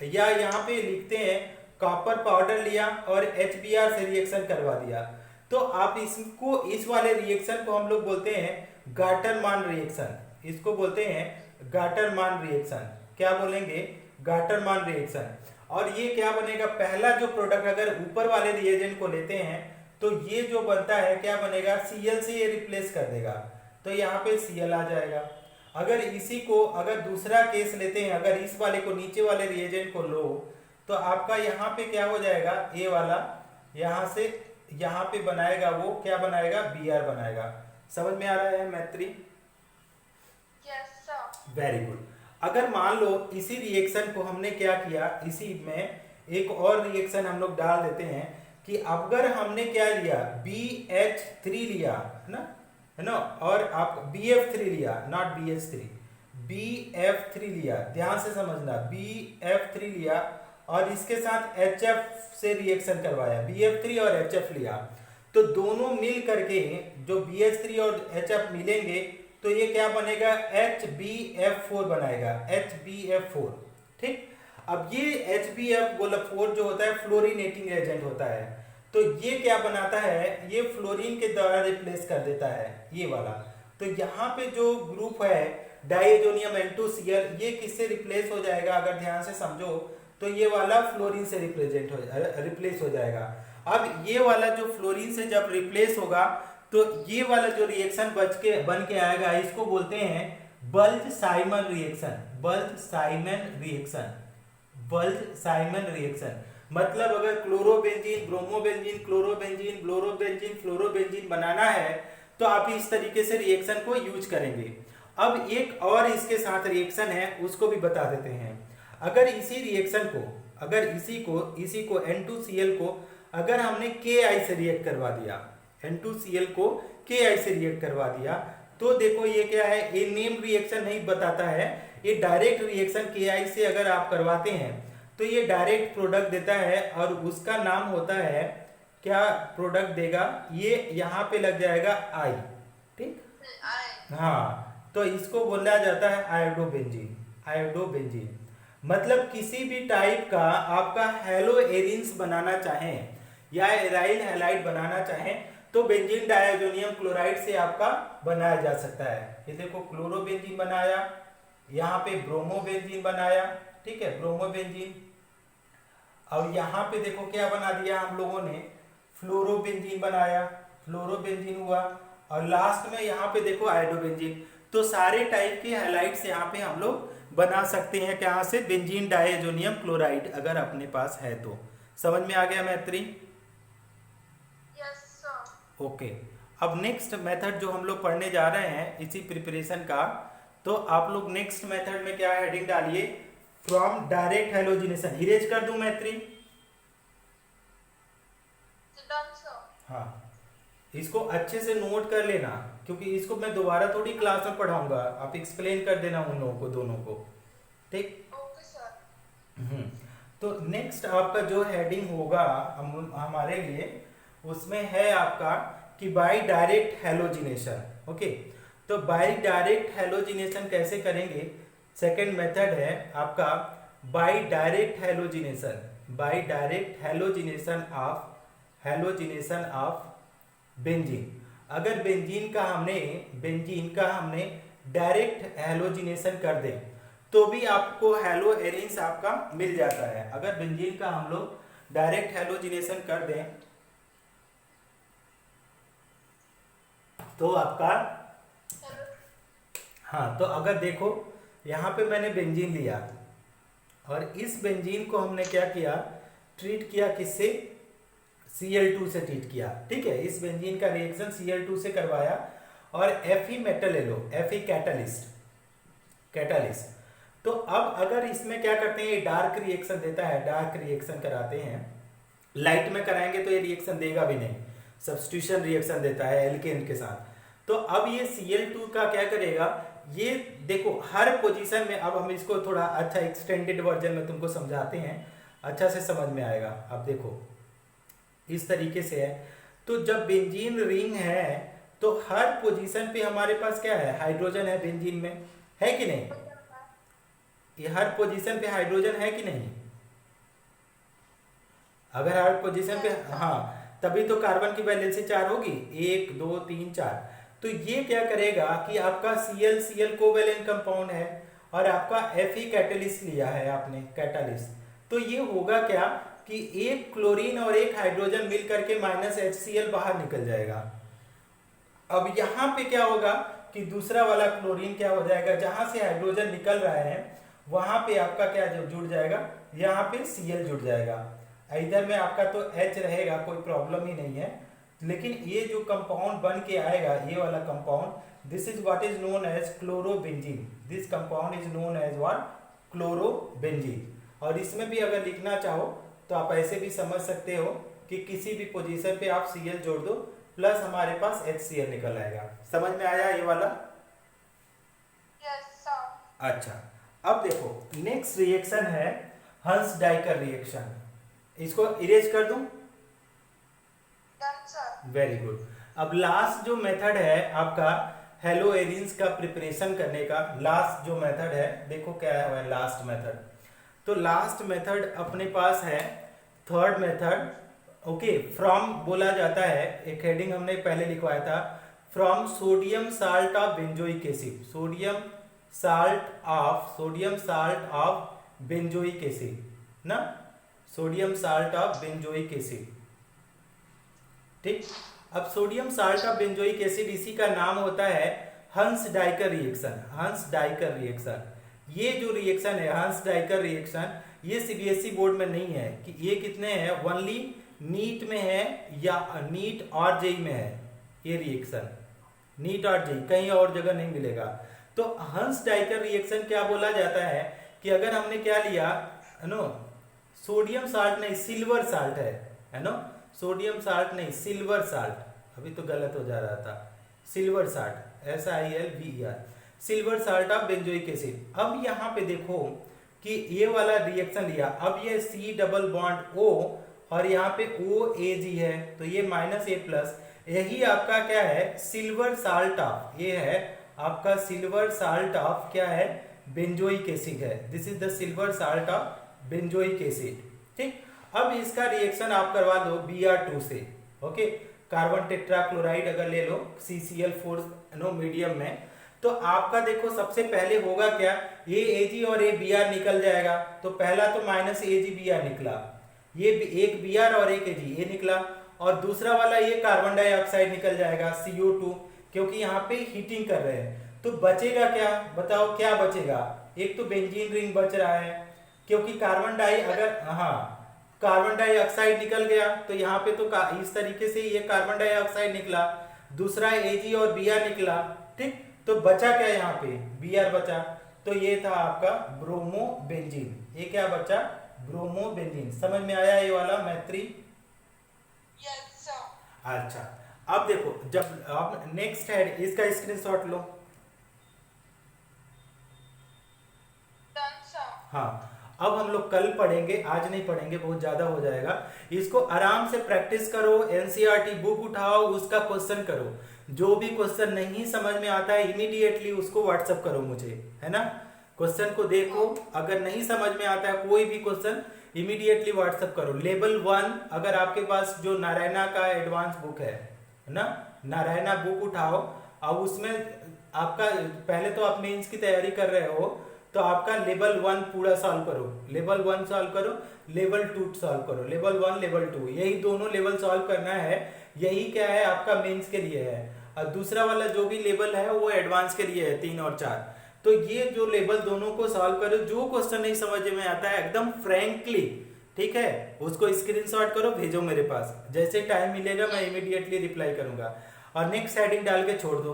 या यहाँ पे लिखते हैं कॉपर पाउडर लिया और HBr से रिएक्शन करवा दिया। तो आप इसको, इस वाले रिएक्शन को हम लोग बोलते हैं गाटरमान रिएक्शन, इसको बोलते हैं गाटरमान रिएक्शन। क्या बोलेंगे, गाटरमान रिएक्शन। और ये क्या बनेगा, पहला जो प्रोडक्ट अगर ऊपर वाले रिएजेंट को लेते हैं तो ये जो बनता है क्या बनेगा, Cl से ये रिप्लेस कर देगा, तो यहाँ पे Cl आ जाएगा। अगर इसी को अगर दूसरा केस लेते हैं, अगर इस वाले को, नीचे वाले रिएजेंट को लो, तो आपका यहाँ पे क्या हो जाएगा, ए वाला यहाँ से यहाँ पे बनाएगा, वो क्या बनाएगा, Br बनाएगा। समझ में आ रहा है मैत्री? Yes sir. Very good. अगर मान लो इसी रिएक्शन को हमने क्या किया, इसी में एक और रिएक्शन हम लोग डाल देते हैं कि अगर हमने क्या लिया, BH3 लिया है ना, और आप BF3 लिया, नॉट BH3, BF3 लिया, ध्यान से समझना, BF3 लिया और इसके साथ HF से रिएक्शन करवाया, BF3 और HF लिया, तो दोनों मिल करके जो BH3 और HF मिलेंगे तो ये क्या बनेगा, HbF4 बनाएगा, HbF4। ठीक, अब ये HbF4 जो होता है फ्लोरीनेटिंग एजेंट होता है, तो ये क्या बनाता है, ये फ्लोरीन के द्वारा रिप्लेस कर देता है, ये वाला तो यहाँ पे जो ग्रुप है डाइएजोनियम N2Cl, ये किससे रिप्लेस हो जाएगा? अगर ध्यान से समझो तो ये वाला फ्लोरीन से रिप्लेस हो जाएगा। अब ये वाला जो फ्लोरीन से जब रिप्लेस होगा तो ये वाला जो रिएक्शन बन के आएगा, इसको बोलते हैं bulge Simon reaction. Bulge Simon reaction मतलब अगर क्लोरोबेंजीन, ब्रोमोबेंजीन, क्लोरोबेंजीन, ब्लोरोबेंजीन, फ्लोरोबेंजीन बनाना है तो आप इस तरीके से रिएक्शन को यूज करेंगे। अब एक और इसके साथ रिएक्शन है, उसको भी बता देते हैं। अगर इसी रिएक्शन को, अगर इसी को N2Cl को अगर हमने Ki से रिएक्ट करवा दिया, N2Cl को Ki से रिएक्ट करवा दिया, तो देखो ये क्या है, ये नेम रिएक्शन नहीं बताता है, ये डायरेक्ट रिएक्शन Ki से अगर आप करवाते हैं तो ये डायरेक्ट प्रोडक्ट देता है और उसका नाम होता है, क्या प्रोडक्ट देगा, ये यहाँ पे लग जाएगा I, ठीक। हाँ, तो इसको बोला जाता है आयोडोबेंजीन। मतलब किसी भी टाइप का आपका हेलो एरिन्स बनाना चाहें या एराइल हैलाइड बनाना चाहें तो बेंजीन डाइएजोनियम क्लोराइड से आपका बनाया जा सकता है। ये देखो क्लोरोबेंजीन बनाया, यहाँ पे ब्रोमोबेंजीन बनाया, ठीक है, ब्रोमोबेंजीन। अब यहाँ पे देखो क्या बना दिया हम लोगों ने, फ्लोरोबेंजीन बनाया, फ्लोरोबेंजीन हुआ, और लास्ट में यहाँ पे देखो आयोडोबेंजीन। तो सारे टाइप के हैलाइड्स यहाँ पे हम लोग बना सकते हैं, कहाँ से, बेंजीन डाइएजोनियम क्लोराइड अगर अपने पास है तो। समझ में आ गया मैत्री? Yes sir. ओके, अब नेक्स्ट मेथड जो हम लोग पढ़ने जा रहे हैं इसी प्रिपरेशन का, तो आप लोग नेक्स्ट मेथड में क्या हेडिंग डालिए, फ्रॉम डायरेक्ट हैलोजिनेशन। इरेज कर दूं मैत्री? Done sir. हाँ, इसको अच्छे से नोट कर लेना क्योंकि इसको मैं दोबारा थोड़ी क्लास में पढ़ाऊंगा, आप एक्सप्लेन कर देना उन लोगों को, दोनों को, ठीक। Okay sir. तो नेक्स्ट आपका जो हेडिंग होगा हमारे लिए, उसमें है आपका कि बाय डायरेक्ट हैलोजिनेशन। ओके, तो बाय डायरेक्ट हैलोजिनेशन कैसे करेंगे? सेकंड मेथड है आपका by direct halogenation of benzene. अगर बेंजीन का हमने डायरेक्ट हैलोजिनेशन कर दें तो भी आपको हैलो एरिन्स आपका मिल जाता है। अगर बेंजीन का हम लोग डायरेक्ट हैलोजिनेशन कर दें तो आपका, हाँ, तो अगर देखो यहाँ पे मैंने बेंजीन लिया और इस बेंजीन को हमने क्या किया, ट्रीट किया, किससे, Cl2 से ट्रीट किया, ठीक है। इस बेंजीन का रिएक्शन Cl2 से करवाया और Fe मेटल ले लो, Fe कैटालिस्ट। तो अब अगर इसमें क्या करते हैं, ये डार्क रिएक्शन देता है, डार्क रिएक्शन कराते हैं। लाइट में कराएंगे तो ये रिएक्शन देगा भी नहीं, सब्स्टिट्यूशन रिएक्शन देता है एल्केन के साथ। तो अब ये Cl2 का क्या करेगा, ये देखो हर पोजीशन में, अब हम इसको थोड़ा अच्छा एक्सटेंडेड वर्जन में तुमको समझाते हैं, अच्छा से समझ में आएगा। अब देखो इस तरीके से है, तो जब बेंजीन रिंग है तो हर पोजीशन पे हमारे पास क्या है, हाइड्रोजन है बेंजीन में, है कि नहीं? ये हर पोजीशन पे हाइड्रोजन है कि नहीं? अगर हर पोजीशन पे, हाँ, तभी तो कार्बन की वैलेंसी 4 होगी, 1 2 3 4। तो ये क्या करेगा कि आपका Cl कोवेलेंट कंपाउंड है और आपका Fe कैटलिस्ट लिया है आपने, कैटालिस्ट। तो ये होगा क्या कि एक क्लोरीन और एक हाइड्रोजन मिल करके -HCl बाहर निकल जाएगा। अब यहाँ पे क्या होगा कि दूसरा वाला क्लोरीन क्या हो जाएगा, जहां से हाइड्रोजन निकल रहा है वहां पे आपका क्या जुड़ जाएगा, यहाँ पे Cl जुड़ जाएगा। इधर में आपका तो H रहेगा, कोई प्रॉब्लम ही नहीं है। लेकिन ये जो कंपाउंड बन के आएगा, ये वाला compound, this is what is known as chlorobenzene. This compound is known as what, chlorobenzene. और इसमें भी अगर लिखना चाहो तो आप ऐसे भी समझ सकते हो कि किसी भी पोजीशन पे आप Cl जोड़ दो प्लस हमारे पास HCl निकल आएगा। समझ में आया ये वाला? Yes sir. अच्छा, अब देखो नेक्स्ट रिएक्शन है हंस डाइकर रिएक्शन। इसको इरेज कर दूं? Done sir. Very good. अब लास्ट जो मेथड है आपका हेलो एरिन्स का प्रिपरेशन करने का, लास्ट जो मेथड है, देखो क्या है लास्ट मेथड। तो लास्ट मेथड अपने पास है थर्ड मेथड। ओके, फ्रॉम बोला जाता है, एक हेडिंग हमने पहले लिखवाया था, from sodium salt of benzoic acid, sodium salt of benzoic acid ना, sodium salt of benzoic acid. ठीक, अब sodium salt of benzoic acid, इसी का नाम होता है हंस डाइकर रिएक्शन, हंस डाइकर रिएक्शन। ये जो रिएक्शन है हंस डाइकर रिएक्शन, ये सीबीएसई बोर्ड में नहीं है कि ये कितने हैं, ओनली नीट में है या नीट और जेई में है ये रिएक्शन, नीट और जेई, कहीं और जगह नहीं मिलेगा। तो हंस डाइकर रिएक्शन क्या बोला जाता है कि अगर हमने क्या लिया है नो, सोडियम साल्ट नहीं सिल्वर साल्ट है नो, सोडियम साल्ट नहीं सिल्वर साल्ट, अभी तो गलत हो जा रहा था, silver salt SiLver, silver salt of benzoic acid. अब यहाँ पे देखो कि ये वाला रिएक्शन लिया, अब ये C डबल बॉन्ड O और यहाँ पे OAG है, तो ये -A+, यही आपका क्या है, सिल्वर साल्ट ऑफ, ये है आपका सिल्वर साल्ट ऑफ क्या है, बेंजोइक एसिड है, this is the silver salt of benzoic acid. ठीक, अब इसका रिएक्शन आप करवा लो Br2 से, ओके, कार्बन टेट्राक्लोराइड अगर ले लो CCl4 नो मीडियम में, तो आपका देखो सबसे पहले होगा क्या, ये Ag और ये Br निकल जाएगा, तो पहला तो -AgBr निकला, ये एक Br और एक Ag ये निकला, और दूसरा वाला ये कार्बन डाइऑक्साइड निकल जाएगा CO2, क्योंकि यहाँ पे हीटिंग कर रहे हैं। तो बचेगा क्या, बताओ क्या बचेगा, एक तो बेंजीन रिंग बच रहा है, क्योंकि कार्बन डाई अगर हाँ कार्बन डाइऑक्साइड निकल गया तो यहाँ पे तो इस तरीके से ये कार्बन डाइऑक्साइड निकला, दूसरा Ag और Br निकला। ठीक, तो बचा क्या यहाँ पे, Br बचा, तो ये था आपका ब्रोमोबेंजीन, ये क्या बचा, ब्रोमोबेंजीन। समझ में आया ये वाला मैत्री? Yes sir. अच्छा, अब देखो जब अब नेक्स्ट है इसका स्क्रीनशॉट लो। Done sir. हाँ, अब हम लोग कल पढ़ेंगे, आज नहीं पढ़ेंगे, बहुत ज्यादा हो जाएगा। इसको आराम से प्रैक्टिस करो, एनसीईआरटी बुक उठाओ, उसका क्वेश्चन करो, जो भी क्वेश्चन नहीं समझ में आता है इमीडिएटली उसको व्हाट्सएप करो मुझे, है ना, क्वेश्चन को देखो, अगर नहीं समझ में आता है कोई भी क्वेश्चन इमीडिएटली व्हाट्सएप करो। लेवल 1 अगर आपके पास जो नारायणा का एडवांस बुक है ना, नारायणा बुक उठाओ, अब उसमें आपका पहले तो आप मेंस की तैयारी कर रहे हो, तो आपका लेवल 1 पूरा सॉल्व करो, लेवल 1 सॉल्व करो, लेवल 2 सॉल्व करो, लेवल 1 लेवल 2 यही दोनों लेवल सॉल्व करना है, यही क्या है आपका मेंस के लिए है, और दूसरा वाला जो भी लेवल है वो एडवांस के लिए है 3 और 4। तो ये जो लेवल दोनों को सॉल्व करो, जो क्वेश्चन नहीं समझ में आता है एकदम फ्रैंकली, ठीक है, उसको स्क्रीनशॉट करो भेजो मेरे पास, जैसे टाइम मिलेगा मैं इमीडिएटली रिप्लाई करूंगा। और नेक्स्ट हेडिंग डाल के छोड़ दो,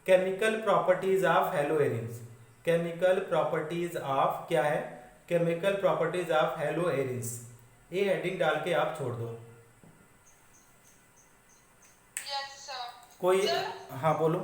chemical properties of हेलोएरिन्स, chemical properties of क्या है, केमिकल प्रॉपर्टीज ऑफ हेलोएरिन्स, ये हेडिंग डाल के आप छोड़ दो। Yes sir. कोई सर? हाँ बोलो।